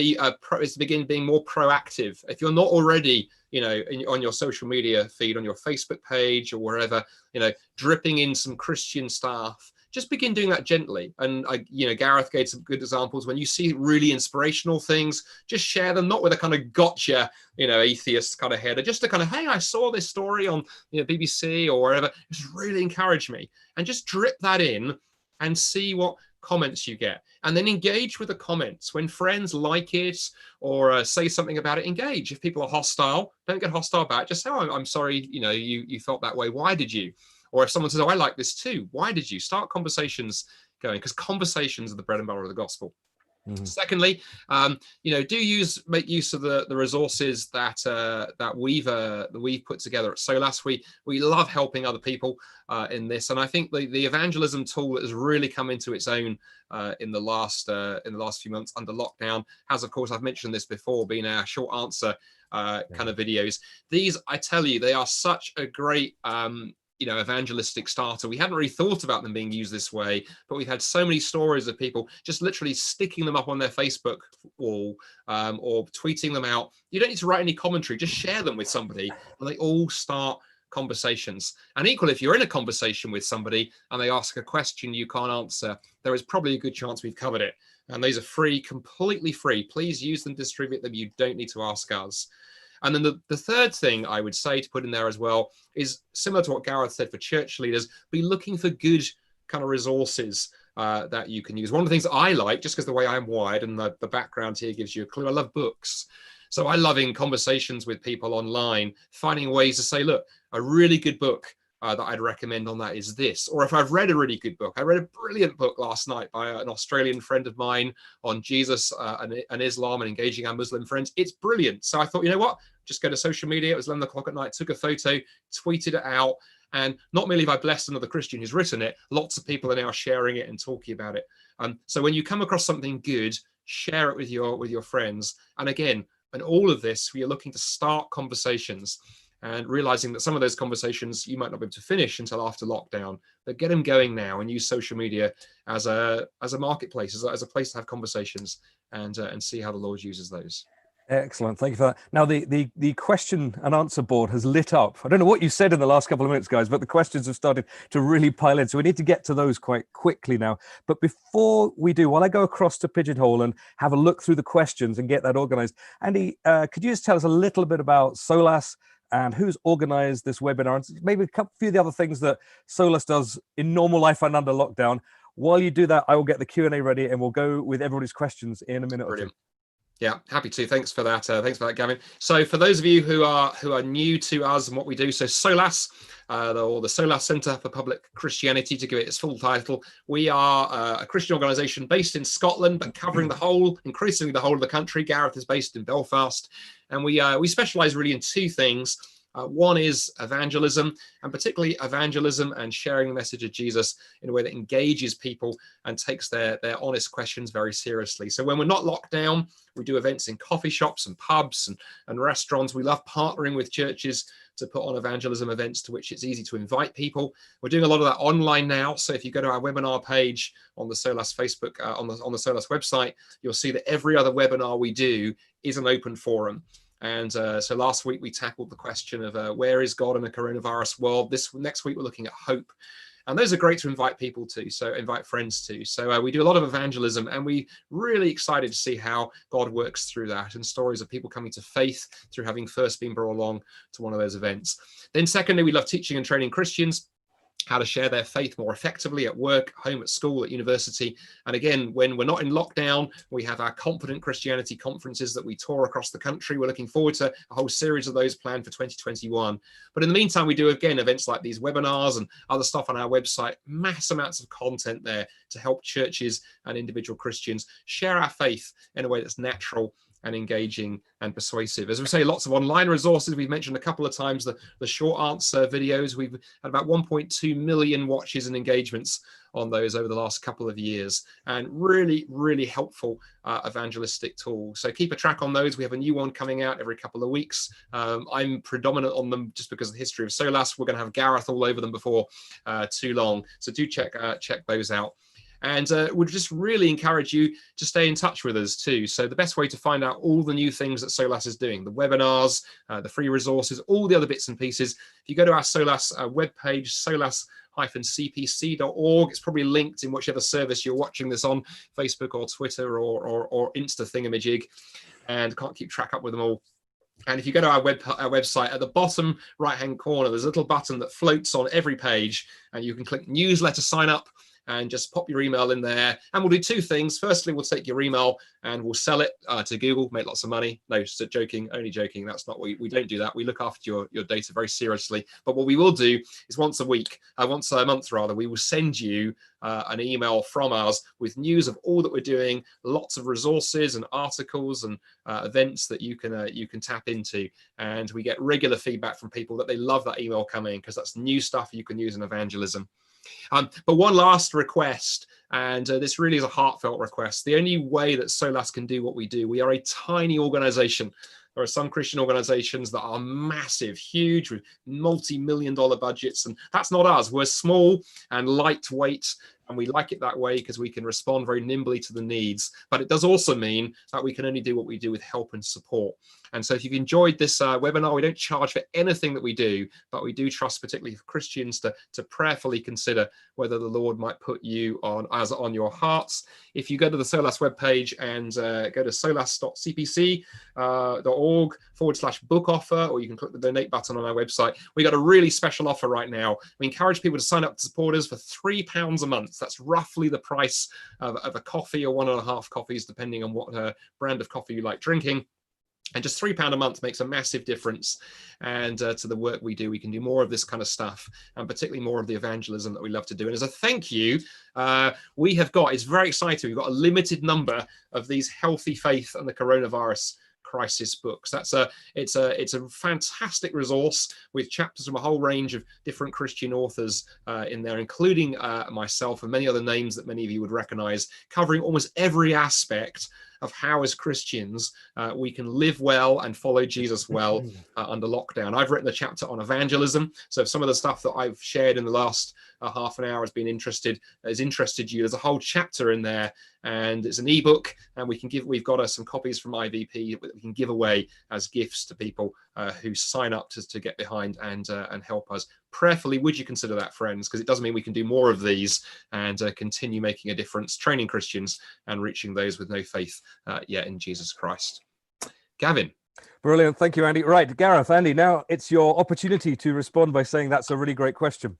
begin being more proactive. If you're not already, on your social media feed, on your Facebook page or wherever, dripping in some Christian stuff, just begin doing that gently. And Gareth gave some good examples. When you see really inspirational things, just share them, not with a kind of gotcha, atheist kind of header, just to kind of, hey, I saw this story on BBC or wherever. Just really encourage me, and just drip that in and see what comments you get, and then engage with the comments. When friends like it or say something about it, engage. If people are hostile, don't get hostile back. Just say, oh, I'm sorry, you felt that way. Why did you? Or if someone says, oh, I like this too, why did you? Start conversations going, because conversations are the bread and butter of the gospel. Mm-hmm. Secondly, make use of the resources that we've put together at SOLAS. We love helping other people in this, and I think the evangelism tool that has really come into its own in the last few months under lockdown has, of course, I've mentioned this before, been our short answer kind of videos. These, I tell you, they are such a great evangelistic starter. We hadn't really thought about them being used this way, but we've had so many stories of people just literally sticking them up on their Facebook wall or tweeting them out. You don't need to write any commentary, just share them with somebody, and they all start conversations. And equally, if you're in a conversation with somebody and they ask a question you can't answer, there is probably a good chance we've covered it. And these are free, completely free. Please use them, distribute them. You don't need to ask us. And then the third thing I would say to put in there as well is similar to what Gareth said for church leaders, be looking for good kind of resources that you can use. One of the things that I like, just because the way I'm wired and the background here gives you a clue, I love books. So I love in conversations with people online, finding ways to say, look, a really good book that I'd recommend on that is this. Or if I've read a really good book, I read a brilliant book last night by an Australian friend of mine on Jesus and Islam and engaging our Muslim friends. It's brilliant. So I thought, you know what? Just go to social media. It was 11 o'clock at night, took a photo, tweeted it out. And not merely have I blessed another Christian who's written it, lots of people are now sharing it and talking about it. So when you come across something good, share it with your friends. And again, and all of this, we are looking to start conversations and realizing that some of those conversations you might not be able to finish until after lockdown, but get them going now and use social media as a marketplace, as a place to have conversations and see how the Lord uses those. Excellent. Thank you for that. Now, the question and answer board has lit up. I don't know what you said in the last couple of minutes, guys, but the questions have started to really pile in. So we need to get to those quite quickly now. But before we do, while I go across to Pigeonhole and have a look through the questions and get that organized, Andy, could you just tell us a little bit about SOLAS and who's organized this webinar, and maybe a few of the other things that SOLAS does in normal life and under lockdown? While you do that, I will get the Q&A ready and we'll go with everybody's questions in a minute. Brilliant. Or two. Yeah, happy to. Thanks for that. Thanks for that, Gavin. So for those of you who are new to us and what we do, so SOLAS, or the SOLAS Centre for Public Christianity, to give it its full title, we are a Christian organisation based in Scotland, but covering increasingly the whole of the country. Gareth is based in Belfast, and we specialise really in two things. One is evangelism, and particularly evangelism and sharing the message of Jesus in a way that engages people and takes their honest questions very seriously. So when we're not locked down, we do events in coffee shops and pubs and restaurants. We love partnering with churches to put on evangelism events to which it's easy to invite people. We're doing a lot of that online now. So if you go to our webinar page on the SOLAS Facebook, on the SOLAS website, you'll see that every other webinar we do is an open forum. And so last week we tackled the question of where is God in a coronavirus world. Next week we're looking at hope. And those are great to invite people to, so invite friends to. So we do a lot of evangelism, and we're really excited to see how God works through that, and stories of people coming to faith through having first been brought along to one of those events. Then secondly, we love teaching and training Christians how to share their faith more effectively at work, home, at school, at university. And again, when we're not in lockdown, we have our Confident Christianity conferences that we tour across the country. We're looking forward to a whole series of those planned for 2021. But in the meantime, we do, again, events like these webinars and other stuff on our website, mass amounts of content there to help churches and individual Christians share our faith in a way that's natural and engaging and persuasive. As we say, lots of online resources. We've mentioned a couple of times the short answer videos. We've had about 1.2 million watches and engagements on those over the last couple of years, and really, really helpful evangelistic tool. So keep a track on those. We have a new one coming out every couple of weeks. I'm predominant on them just because of the history of SOLAS. We're going to have Gareth all over them before too long. So do check those out. And would just really encourage you to stay in touch with us too. So the best way to find out all the new things that SOLAS is doing, the webinars, the free resources, all the other bits and pieces, if you go to our SOLAS webpage, solas-cpc.org, it's probably linked in whichever service you're watching this on, Facebook or Twitter or Insta thingamajig, and can't keep track up with them all. And if you go to our website, at the bottom right-hand corner, there's a little button that floats on every page, and you can click newsletter sign up and just pop your email in there. And we'll do two things. Firstly, we'll take your email and we'll sell it to Google, make lots of money. No, just joking, only joking. That's not what we don't do that. We look after your data very seriously. But what we will do is once a month rather, we will send you an email from us with news of all that we're doing, lots of resources and articles and events that you can tap into. And we get regular feedback from people that they love that email coming, because that's new stuff you can use in evangelism. But one last request, and this really is a heartfelt request. The only way that SOLAS can do what we do, we are a tiny organization. There are some Christian organizations that are massive, huge, with multi-million-dollar budgets, and that's not us. We're small and lightweight, and we like it that way because we can respond very nimbly to the needs. But it does also mean that we can only do what we do with help and support. And so if you've enjoyed this webinar, we don't charge for anything that we do, but we do trust, particularly for Christians, to prayerfully consider whether the Lord might put you on your hearts. If you go to the SOLAS webpage and go to solas.cpc.org/book offer, or you can click the donate button on our website, we got a really special offer right now. We encourage people to sign up to support us for £3 a month. That's roughly the price of a coffee or 1.5 coffees, depending on what brand of coffee you like drinking. And just £3 a month makes a massive difference. And to the work we do, we can do more of this kind of stuff, and particularly more of the evangelism that we love to do. And as a thank you, we have got, it's very exciting, we've got a limited number of these Healthy Faith and the Coronavirus Crisis books. It's a fantastic resource with chapters from a whole range of different Christian authors in there, including myself and many other names that many of you would recognize, covering almost every aspect of how, as Christians, we can live well and follow Jesus well under lockdown. I've written a chapter on evangelism, so if some of the stuff that I've shared in the last half an hour has interested you, there's a whole chapter in there, and it's an ebook, and we've got some copies from IVP that we can give away as gifts to people who sign up to get behind and help us. Prayerfully, would you consider that, friends? Because it does mean we can do more of these and continue making a difference, training Christians and reaching those with no faith yet in Jesus Christ. Gavin. Brilliant. Thank you, Andy. Right, Gareth, Andy, now it's your opportunity to respond by saying that's a really great question,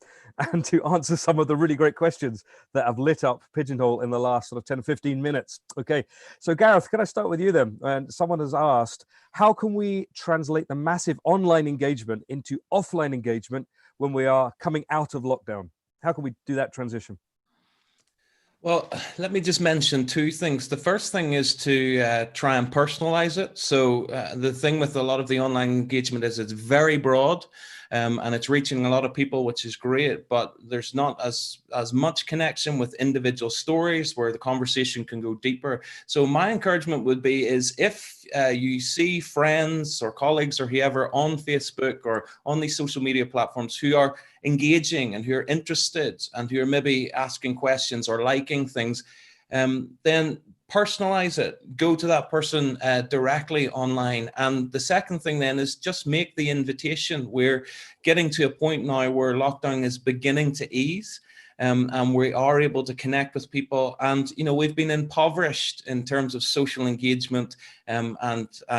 and to answer some of the really great questions that have lit up Pigeonhole in the last sort of 10, 15 minutes. Okay, so Gareth, can I start with you then? And someone has asked, how can we translate the massive online engagement into offline engagement when we are coming out of lockdown? How can we do that transition? Well, let me just mention two things. The first thing is to try and personalize it. So the thing with a lot of the online engagement is it's very broad, and it's reaching a lot of people, which is great, but there's not as much connection with individual stories where the conversation can go deeper. So my encouragement would be is if you see friends or colleagues or whoever on Facebook or on these social media platforms who are engaging and who are interested and who are maybe asking questions or liking things, then personalize it, go to that person directly online. And the second thing then is just make the invitation. We're getting to a point now where lockdown is beginning to ease. And we are able to connect with people. And, you know, we've been impoverished in terms of social engagement and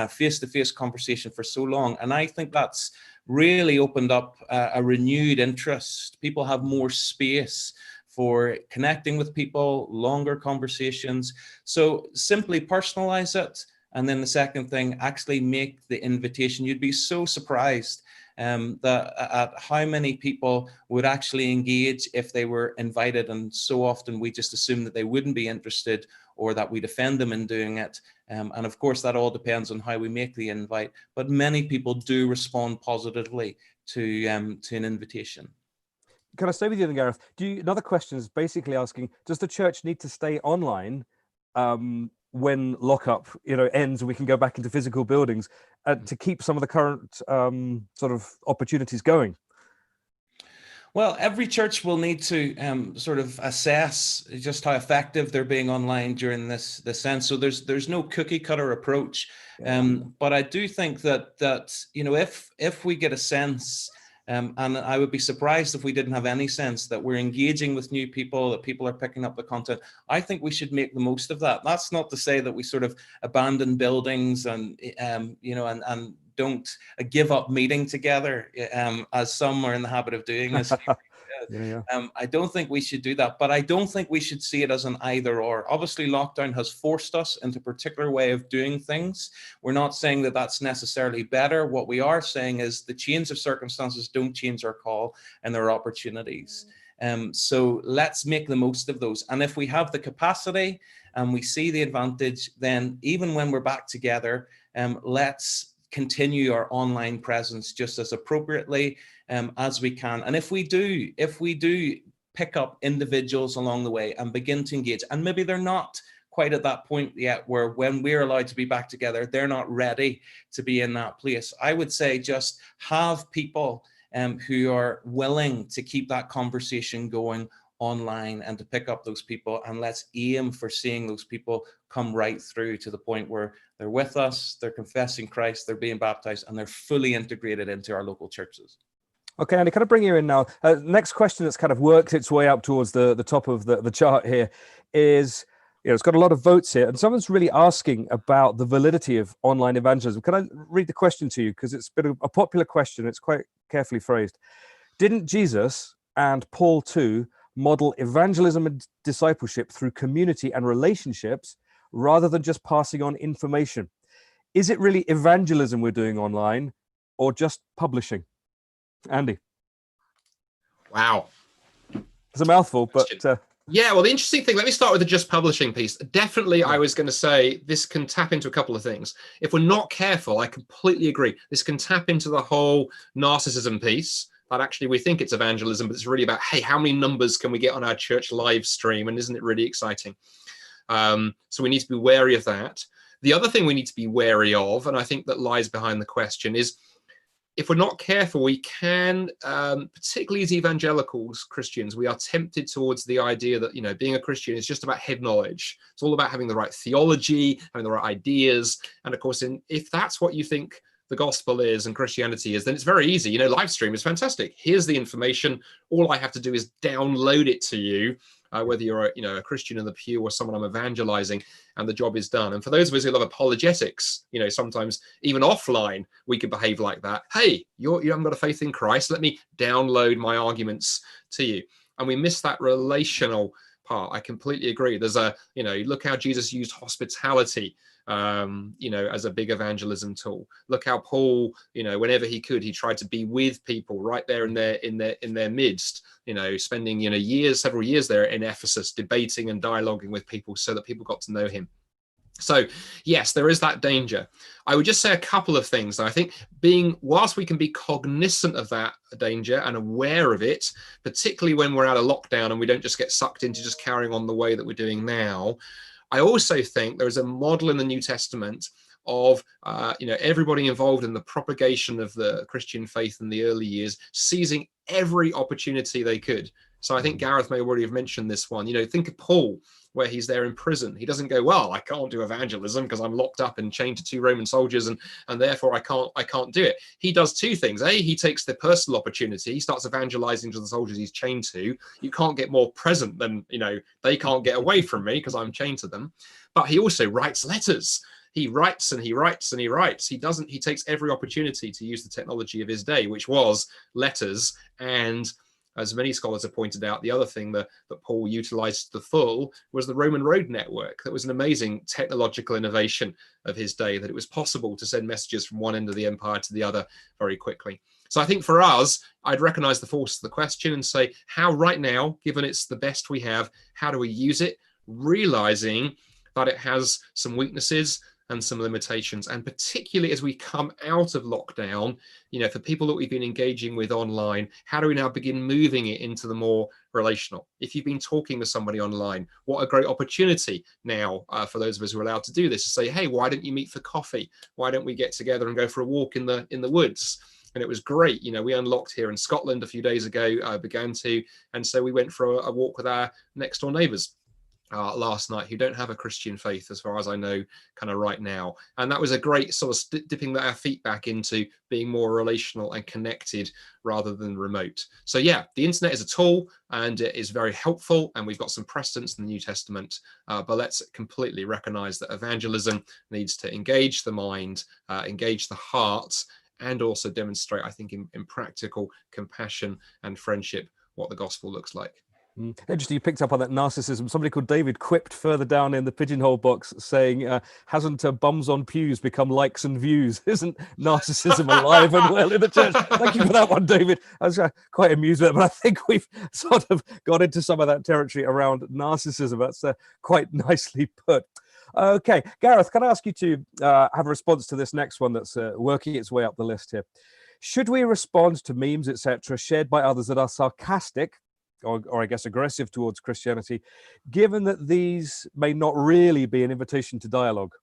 face-to-face conversation for so long. And I think that's really opened up a renewed interest. People have more space for connecting with people, longer conversations. So simply personalize it. And then the second thing, actually make the invitation. You'd be so surprised at how many people would actually engage if they were invited, and so often we just assume that they wouldn't be interested or that we'd offend them in doing it. And of course, that all depends on how we make the invite, but many people do respond positively to an invitation. Can I stay with you then, Gareth? Another question is basically asking, does the church need to stay online when lockup, ends and we can go back into physical buildings to keep some of the current sort of opportunities going? Well, every church will need to sort of assess just how effective they're being online during this sense. So there's no cookie cutter approach, but I do think that if we get a sense. And I would be surprised if we didn't have any sense that we're engaging with new people, that people are picking up the content. I think we should make the most of that. That's not to say that we sort of abandon buildings and don't give up meeting together, as some are in the habit of doing. I don't think we should do that, but I don't think we should see it as an either or. Obviously, lockdown has forced us into a particular way of doing things. We're not saying that that's necessarily better. What we are saying is the change of circumstances don't change our call, and there are opportunities. So let's make the most of those. And if we have the capacity and we see the advantage, then even when we're back together, let's continue our online presence just as appropriately as we can. And if we do pick up individuals along the way and begin to engage, and maybe they're not quite at that point yet where when we're allowed to be back together, they're not ready to be in that place, I would say just have people who are willing to keep that conversation going online and to pick up those people, and let's aim for seeing those people come right through to the point where they're with us, they're confessing Christ, they're being baptized, and they're fully integrated into our local churches. Okay, Andy, can I bring you in now? Next question that's kind of worked its way up towards the top of the chart here is, it's got a lot of votes here, and someone's really asking about the validity of online evangelism. Can I read the question to you? Because it's been a popular question. It's quite carefully phrased. Didn't Jesus and Paul too model evangelism and discipleship through community and relationships rather than just passing on information? Is it really evangelism we're doing online or just publishing? Andy. Wow. It's a mouthful, but... Yeah, well, the interesting thing, let me start with the just publishing piece. Definitely, I was going to say this can tap into a couple of things. If we're not careful, I completely agree. This can tap into the whole narcissism piece. That actually we think it's evangelism, but it's really about, hey, how many numbers can we get on our church live stream? And isn't it really exciting? So we need to be wary of that. The other thing we need to be wary of, and I think that lies behind the question, is if we're not careful, we can, particularly as evangelicals, Christians, we are tempted towards the idea that, being a Christian is just about head knowledge. It's all about having the right theology, having the right ideas. And of course, if that's what you think the gospel is and Christianity is, then it's very easy. Live stream is fantastic. Here's the information. All I have to do is download it to you, whether you're a Christian in the pew or someone I'm evangelizing, and the job is done. And for those of us who love apologetics, sometimes even offline, we can behave like that. Hey, you haven't got a faith in Christ. Let me download my arguments to you. And we miss that relational part. I completely agree. There's look how Jesus used hospitality as a big evangelism tool. Look how Paul, whenever he could, he tried to be with people right there in their midst, spending, several years there in Ephesus, debating and dialoguing with people so that people got to know him. So yes, there is that danger. I would just say a couple of things. I think whilst we can be cognizant of that danger and aware of it, particularly when we're out of lockdown and we don't just get sucked into just carrying on the way that we're doing now, I also think there is a model in the New Testament of everybody involved in the propagation of the Christian faith in the early years, seizing every opportunity they could. So I think Gareth may already have mentioned this one. Think of Paul, where he's there in prison. He doesn't go, well, I can't do evangelism because I'm locked up and chained to 2 Roman soldiers, and therefore I can't do it. He does 2 things. A, he takes the personal opportunity. He starts evangelizing to the soldiers he's chained to. You can't get more present than, they can't get away from me because I'm chained to them. But he also writes letters. He writes and he writes and he writes. He takes every opportunity to use the technology of his day, which was letters and as many scholars have pointed out, the other thing that Paul utilized to the full was the Roman road network. That was an amazing technological innovation of his day, that it was possible to send messages from one end of the empire to the other very quickly. So I think for us, I'd recognize the force of the question and say, how right now, given it's the best we have, how do we use it? Realizing that it has some weaknesses and some limitations. And particularly as we come out of lockdown, for people that we've been engaging with online, how do we now begin moving it into the more relational? If you've been talking with somebody online, what a great opportunity now for those of us who are allowed to do this to say, hey, why don't you meet for coffee? Why don't we get together and go for a walk in the woods? And it was great. We unlocked here in Scotland a few days ago, began to, and so we went for a walk with our next door neighbours last night, who don't have a Christian faith, as far as I know, kind of right now. And that was a great sort of dipping our feet back into being more relational and connected rather than remote. So yeah, the internet is a tool and it is very helpful, and we've got some precedents in the New Testament, but let's completely recognize that evangelism needs to engage the mind, engage the heart, and also demonstrate, I think, in practical compassion and friendship, what the gospel looks like. Interesting, you picked up on that narcissism. Somebody called David quipped further down in the pigeonhole box saying, hasn't bums on pews become likes and views? Isn't narcissism alive and well in the church? Thank you for that one, David. I was quite amused with it, but I think we've sort of got into some of that territory around narcissism. That's quite nicely put. Okay, Gareth, can I ask you to have a response to this next one that's working its way up the list here? Should we respond to memes, etc., shared by others that are sarcastic, or I guess aggressive towards Christianity, given that these may not really be an invitation to dialogue?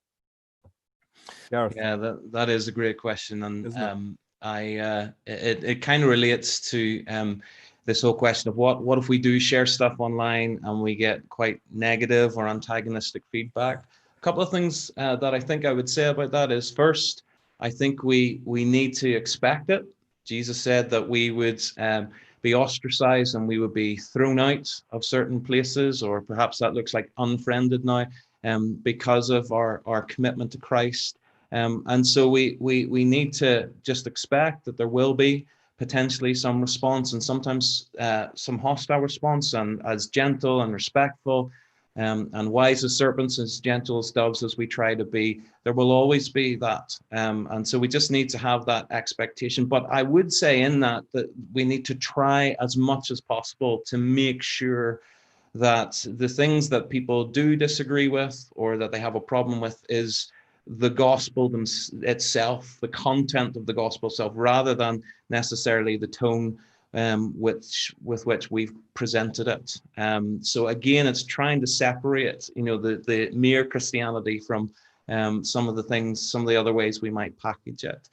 Gareth. Yeah, that is a great question, and it kind of relates to this whole question of what if we do share stuff online and we get quite negative or antagonistic feedback. A couple of things that I think I would say about that is, first, I think we need to expect it. Jesus said that we would be ostracized and we would be thrown out of certain places, or perhaps that looks like unfriended now, because of our commitment to Christ. And so we need to just expect that there will be potentially some response, and sometimes some hostile response, and as gentle and respectful and wise as serpents, as gentle as doves as we try to be, there will always be that. And so we just need to have that expectation. But I would say in that we need to try as much as possible to make sure that the things that people do disagree with or that they have a problem with is the gospel itself, the content of the gospel itself, rather than necessarily the tone with which we've presented it. So again, it's trying to separate, the mere Christianity from some of the other ways we might package it.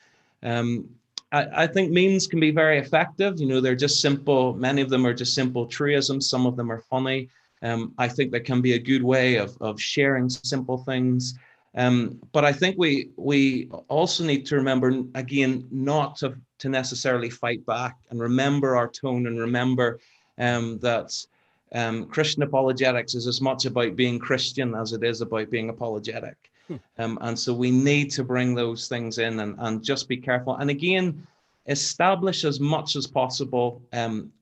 I think memes can be very effective. They're just simple. Many of them are just simple truisms. Some of them are funny. I think that can be a good way of sharing simple things. But I think we also need to remember, again, not to necessarily fight back, and remember our tone, and remember that Christian apologetics is as much about being Christian as it is about being apologetic. And so we need to bring those things in and just be careful. And again, establish as much as possible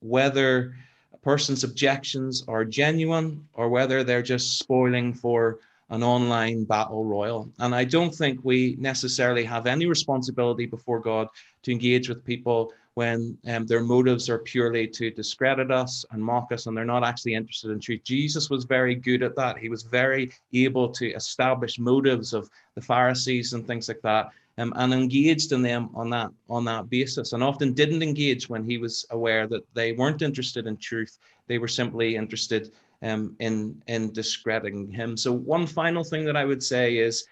whether a person's objections are genuine or whether they're just spoiling for an online battle royal. And I don't think we necessarily have any responsibility before God to engage with people when their motives are purely to discredit us and mock us, and they're not actually interested in truth. Jesus was very good at that. He was very able to establish motives of the Pharisees and things like that, and engaged in them on that basis, and often didn't engage when he was aware that they weren't interested in truth. They were simply interested in discrediting him. So one final thing that I would say is,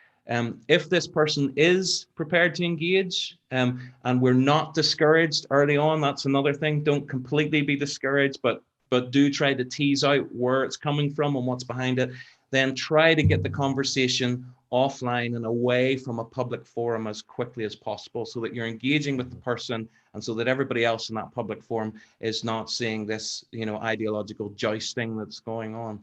if this person is prepared to engage, and we're not discouraged early on, that's another thing. Don't completely be discouraged, but do try to tease out where it's coming from and what's behind it. Then try to get the conversation offline and away from a public forum as quickly as possible, so that you're engaging with the person, and so that everybody else in that public forum is not seeing this, ideological jousting that's going on.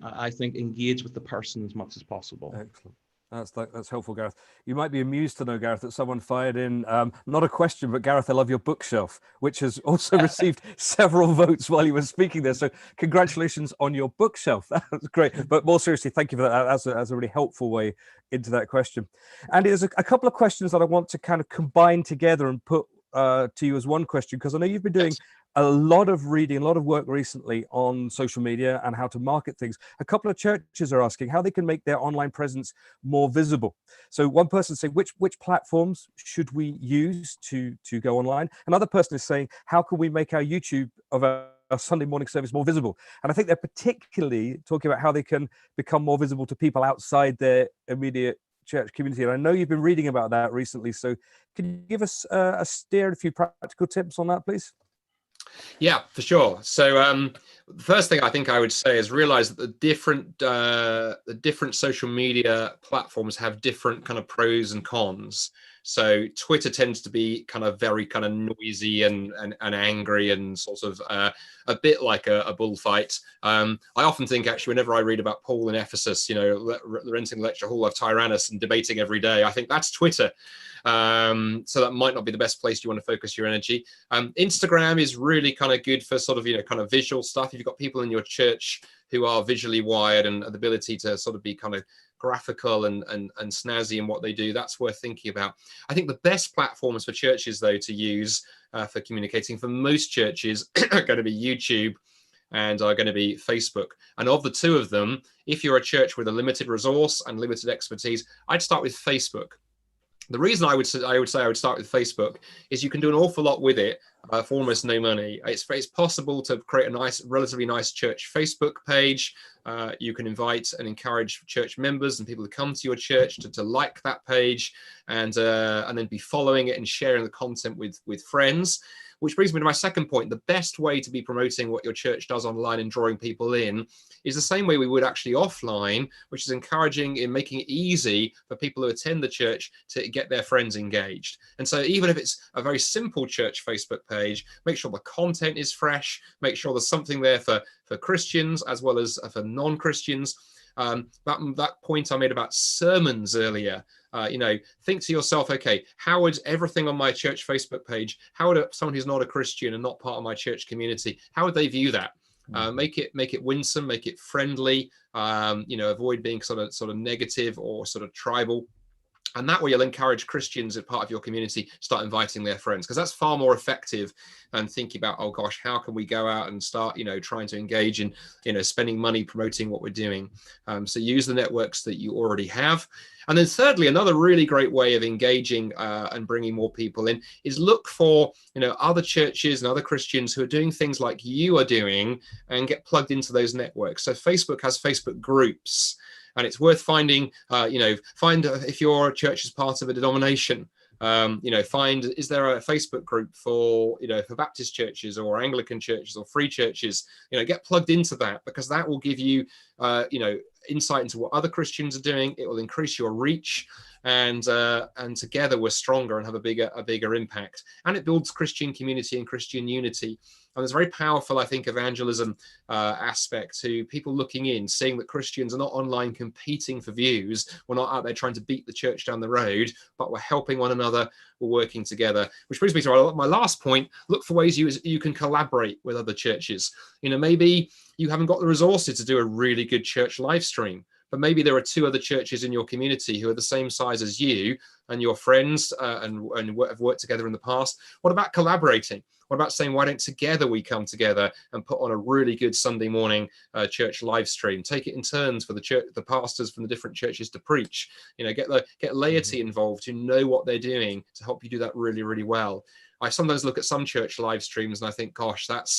I think engage with the person as much as possible. Excellent. That's helpful, Gareth. You might be amused to know, Gareth, that someone fired in not a question, but Gareth, I love your bookshelf, which has also received several votes while you were speaking there. So congratulations on your bookshelf. That was great. But more seriously, thank you for that. That's a really helpful way into that question. And there's a couple of questions that I want to kind of combine together and put to you as one question, because I know you've been doing a lot of reading, a lot of work recently on social media and how to market things. A couple of churches are asking how they can make their online presence more visible. So one person saying, which platforms should we use to go online? Another person is saying, how can we make our YouTube of our Sunday morning service more visible? And I think they're particularly talking about how they can become more visible to people outside their immediate church community. And I know you've been reading about that recently. So can you give us a steer, a few practical tips on that, please? Yeah, for sure. So the first thing I think I would say is realize that the different social media platforms have different kind of pros and cons. So Twitter tends to be kind of very kind of noisy and angry and sort of a bit like a bullfight. I often think actually whenever I read about Paul in Ephesus, you know, renting the lecture hall of Tyrannus and debating every day, I think that's Twitter. So that might not be the best place you want to focus your energy. Instagram is really kind of good for sort of, you know, kind of visual stuff. If you've got people in your church who are visually wired and the ability to sort of be kind of graphical and snazzy in what they do, that's worth thinking about. I think the best platforms for churches, though, to use for communicating for most churches are going to be YouTube and are going to be Facebook. And of the two of them, if you're a church with a limited resource and limited expertise, I'd start with Facebook. The reason I would say I would start with Facebook is you can do an awful lot with it for almost no money. It's possible to create a relatively nice church Facebook page. You can invite and encourage church members and people who come to your church to like that page and then be following it and sharing the content with friends. Which brings me to my second point. The best way to be promoting what your church does online and drawing people in is the same way we would actually offline, which is encouraging in making it easy for people who attend the church to get their friends engaged. And so even if it's a very simple church Facebook page, make sure the content is fresh, make sure there's something there for Christians as well as for non-Christians. That point I made about sermons earlier, you know, think to yourself, okay, how would everything on my church Facebook page, how would someone who's not a Christian and not part of my church community, how would they view that? Make it winsome, make it friendly, you know, avoid being sort of negative or sort of tribal. And that way you'll encourage Christians as part of your community start inviting their friends, because that's far more effective than thinking about, oh gosh, how can we go out and start, you know, trying to engage in, you know, spending money promoting what we're doing. So use the networks that you already have. And then thirdly, another really great way of engaging and bringing more people in is look for, you know, other churches and other Christians who are doing things like you are doing and get plugged into those networks. So Facebook has Facebook groups. And it's worth finding, you know, if your church is part of a denomination, you know, is there a Facebook group for, you know, for Baptist churches or Anglican churches or free churches, you know, get plugged into that, because that will give you, you know, insight into what other Christians are doing. It will increase your reach, and together we're stronger and have a bigger impact. And it builds Christian community and Christian unity. And there's a very powerful, I think, evangelism aspect to people looking in, seeing that Christians are not online competing for views. We're not out there trying to beat the church down the road, but we're helping one another. We're working together. Which brings me to my last point. Look for ways you can collaborate with other churches. You know, maybe you haven't got the resources to do a really good church live stream, but maybe there are two other churches in your community who are the same size as you and your friends and have worked together in the past. What about collaborating? What about saying, why don't together we come together and put on a really good Sunday morning church live stream? Take it in turns for the pastors from the different churches to preach. You know, get laity involved who know what they're doing to help you do that really, really well. I sometimes look at some church live streams and I think, gosh, that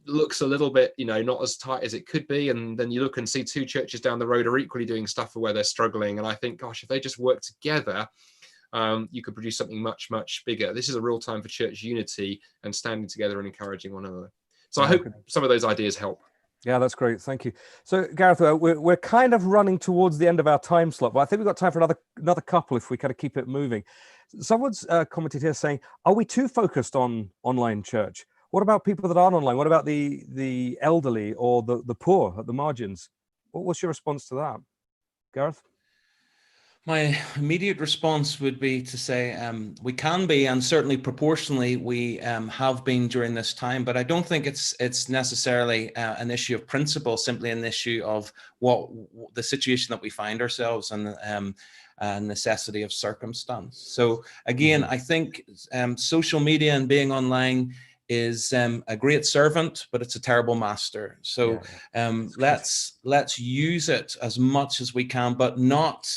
looks a little bit, you know, not as tight as it could be. And then you look and see two churches down the road are equally doing stuff for where they're struggling. And I think, gosh, if they just work together, you could produce something much, much bigger. This is a real time for church unity and standing together and encouraging one another. So I hope some of those ideas help. Yeah, that's great. Thank you. So, Gareth, we're kind of running towards the end of our time slot, but I think we've got time for another couple if we kind of keep it moving. Someone's commented here saying, are we too focused on online church? What about people that aren't online? What about the elderly or the poor at the margins? What's your response to that, Gareth? My immediate response would be to say we can be, and certainly proportionally we have been during this time, but I don't think it's necessarily an issue of principle, simply an issue of what the situation that we find ourselves in, necessity of circumstance. So again, I think social media and being online is a great servant, but it's a terrible master. So let's use it as much as we can, but not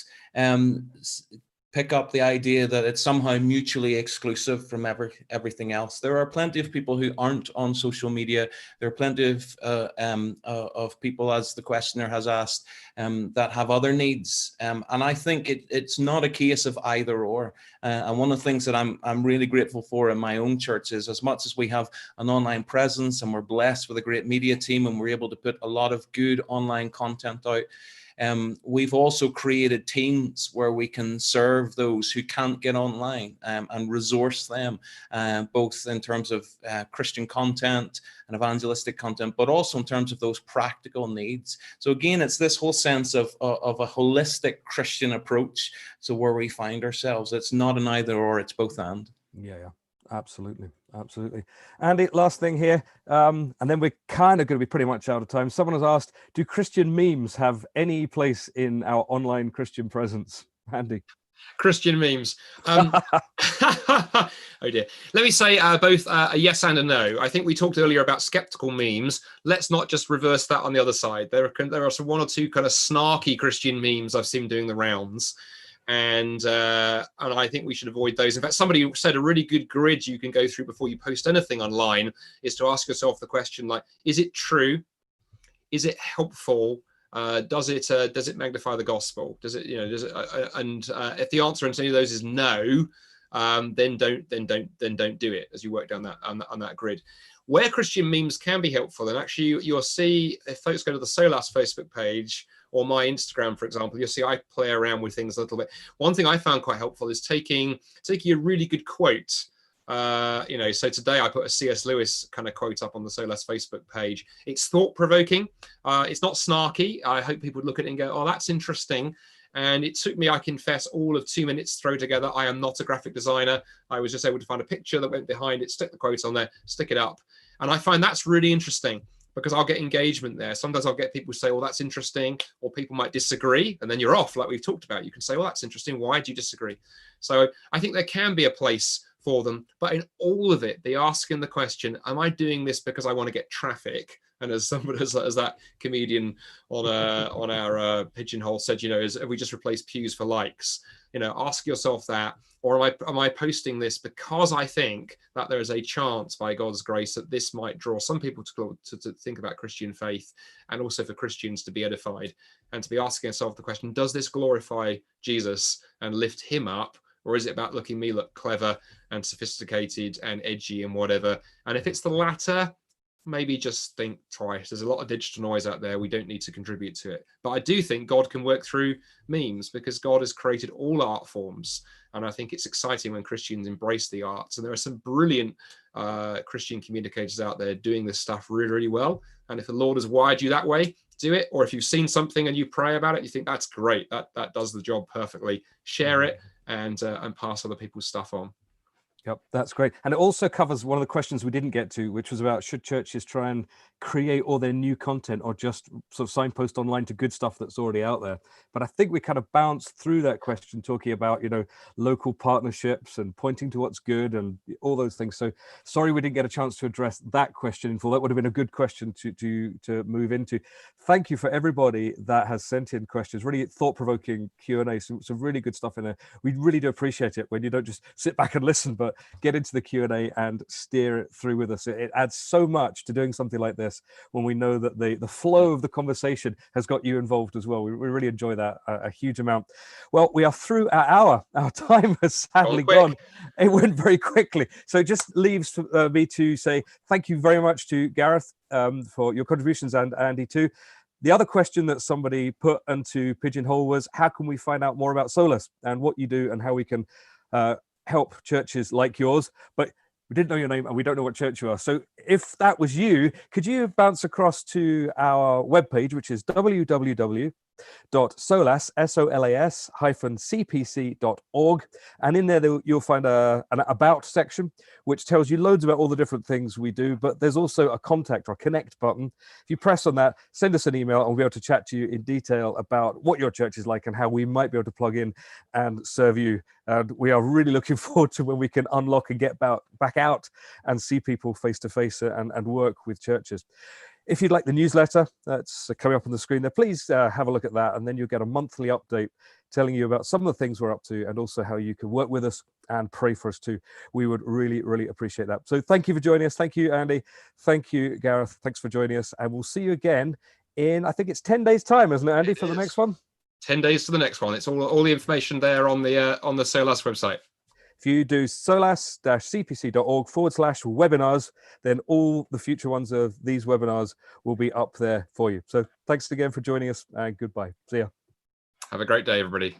pick up the idea that it's somehow mutually exclusive from everything else. There are plenty of people who aren't on social media. There are plenty of people, as the questioner has asked, that have other needs. And I think it's not a case of either or. And one of the things that I'm really grateful for in my own church is, as much as we have an online presence and we're blessed with a great media team and we're able to put a lot of good online content out, we've also created teams where we can serve those who can't get online and resource them, both in terms of Christian content and evangelistic content, but also in terms of those practical needs. So again, it's this whole sense of a holistic Christian approach to where we find ourselves. It's not an either or, it's both and. Yeah. Absolutely. Andy, last thing here, and then we're kind of going to be pretty much out of time. Someone has asked, do Christian memes have any place in our online Christian presence? Andy? Christian memes. Oh dear. Let me say both a yes and a no. I think we talked earlier about skeptical memes. Let's not just reverse that on the other side. There are some one or two kind of snarky Christian memes I've seen doing the rounds. And I think we should avoid those. In fact, somebody said a really good grid you can go through before you post anything online is to ask yourself the question, like, is it true? Is it helpful? Does it magnify the gospel? Does it, if the answer to any of those is no, then don't do it as you work down that on that grid. Where Christian memes can be helpful, and actually you'll see if folks go to the SOLAS Facebook page or my Instagram, for example, you'll see I play around with things a little bit. One thing I found quite helpful is taking a really good quote. So today I put a C.S. Lewis kind of quote up on the SOLAS Facebook page. It's thought-provoking. It's not snarky. I hope people would look at it and go, oh, that's interesting. And it took me, I confess, all of 2 minutes to throw together. I am not a graphic designer. I was just able to find a picture that went behind it, stick the quote on there, stick it up. And I find that's really interesting because I'll get engagement there. Sometimes I'll get people say, well, that's interesting, or people might disagree, and then you're off, like we've talked about. You can say, well, that's interesting. Why do you disagree? So I think there can be a place for them, but in all of it, they asking the question, am I doing this because I want to get traffic? And as somebody, as that comedian on our Pigeonhole said, have we just replaced pews for likes? Ask yourself that, or am I posting this because I think that there is a chance, by God's grace, that this might draw some people to think about Christian faith, and also for Christians to be edified and to be asking yourself the question: does this glorify Jesus and lift him up? Or is it about making me look clever and sophisticated and edgy and whatever? And if it's the latter, maybe just think twice. There's a lot of digital noise out there. We don't need to contribute to it. But I do think God can work through memes because God has created all art forms. And I think it's exciting when Christians embrace the arts. And there are some brilliant Christian communicators out there doing this stuff really, really well. And if the Lord has wired you that way, do it. Or if you've seen something and you pray about it, you think that's great. That does the job perfectly. Share it and pass other people's stuff on. Yep, that's great. And it also covers one of the questions we didn't get to, which was about should churches try and create all their new content or just sort of signpost online to good stuff that's already out there. But I think we kind of bounced through that question talking about, local partnerships and pointing to what's good and all those things. So sorry we didn't get a chance to address that question in full. That would have been a good question to move into. Thank you for everybody that has sent in questions, really thought-provoking Q&A, some really good stuff in there. We really do appreciate it when you don't just sit back and listen, but get into the Q&A and steer it through with us. It adds so much to doing something like this when we know that the flow of the conversation has got you involved as well. We really enjoy that a huge amount. Well, we are through our hour. Our time has sadly gone. It went very quickly. So it just leaves me to say thank you very much to Gareth for your contributions, and Andy too. The other question that somebody put into Pigeonhole was, how can we find out more about SOLAS and what you do and how we can help churches like yours? But we didn't know your name and we don't know what church you are. So if that was you, could you bounce across to our webpage, which is www.solacchurch.org. www.solas, solas-cpc.org. And in there, you'll find an About section, which tells you loads about all the different things we do. But there's also a contact or connect button. If you press on that, send us an email and we'll be able to chat to you in detail about what your church is like and how we might be able to plug in and serve you. And we are really looking forward to when we can unlock and get back out and see people face to face and work with churches. If you'd like the newsletter that's coming up on the screen there, please have a look at that, and then you'll get a monthly update telling you about some of the things we're up to and also how you can work with us and pray for us too. We would really, really appreciate that. So thank you for joining us. Thank you, Andy. Thank you, Gareth. Thanks for joining us, and we'll see you again in, I think it's 10 days time, isn't it, Andy, for the next one? 10 days to the next one. It's all the information there on the SOLAS website. If you do solas-cpc.org/webinars, then all the future ones of these webinars will be up there for you. So thanks again for joining us, and goodbye. See ya. Have a great day, everybody.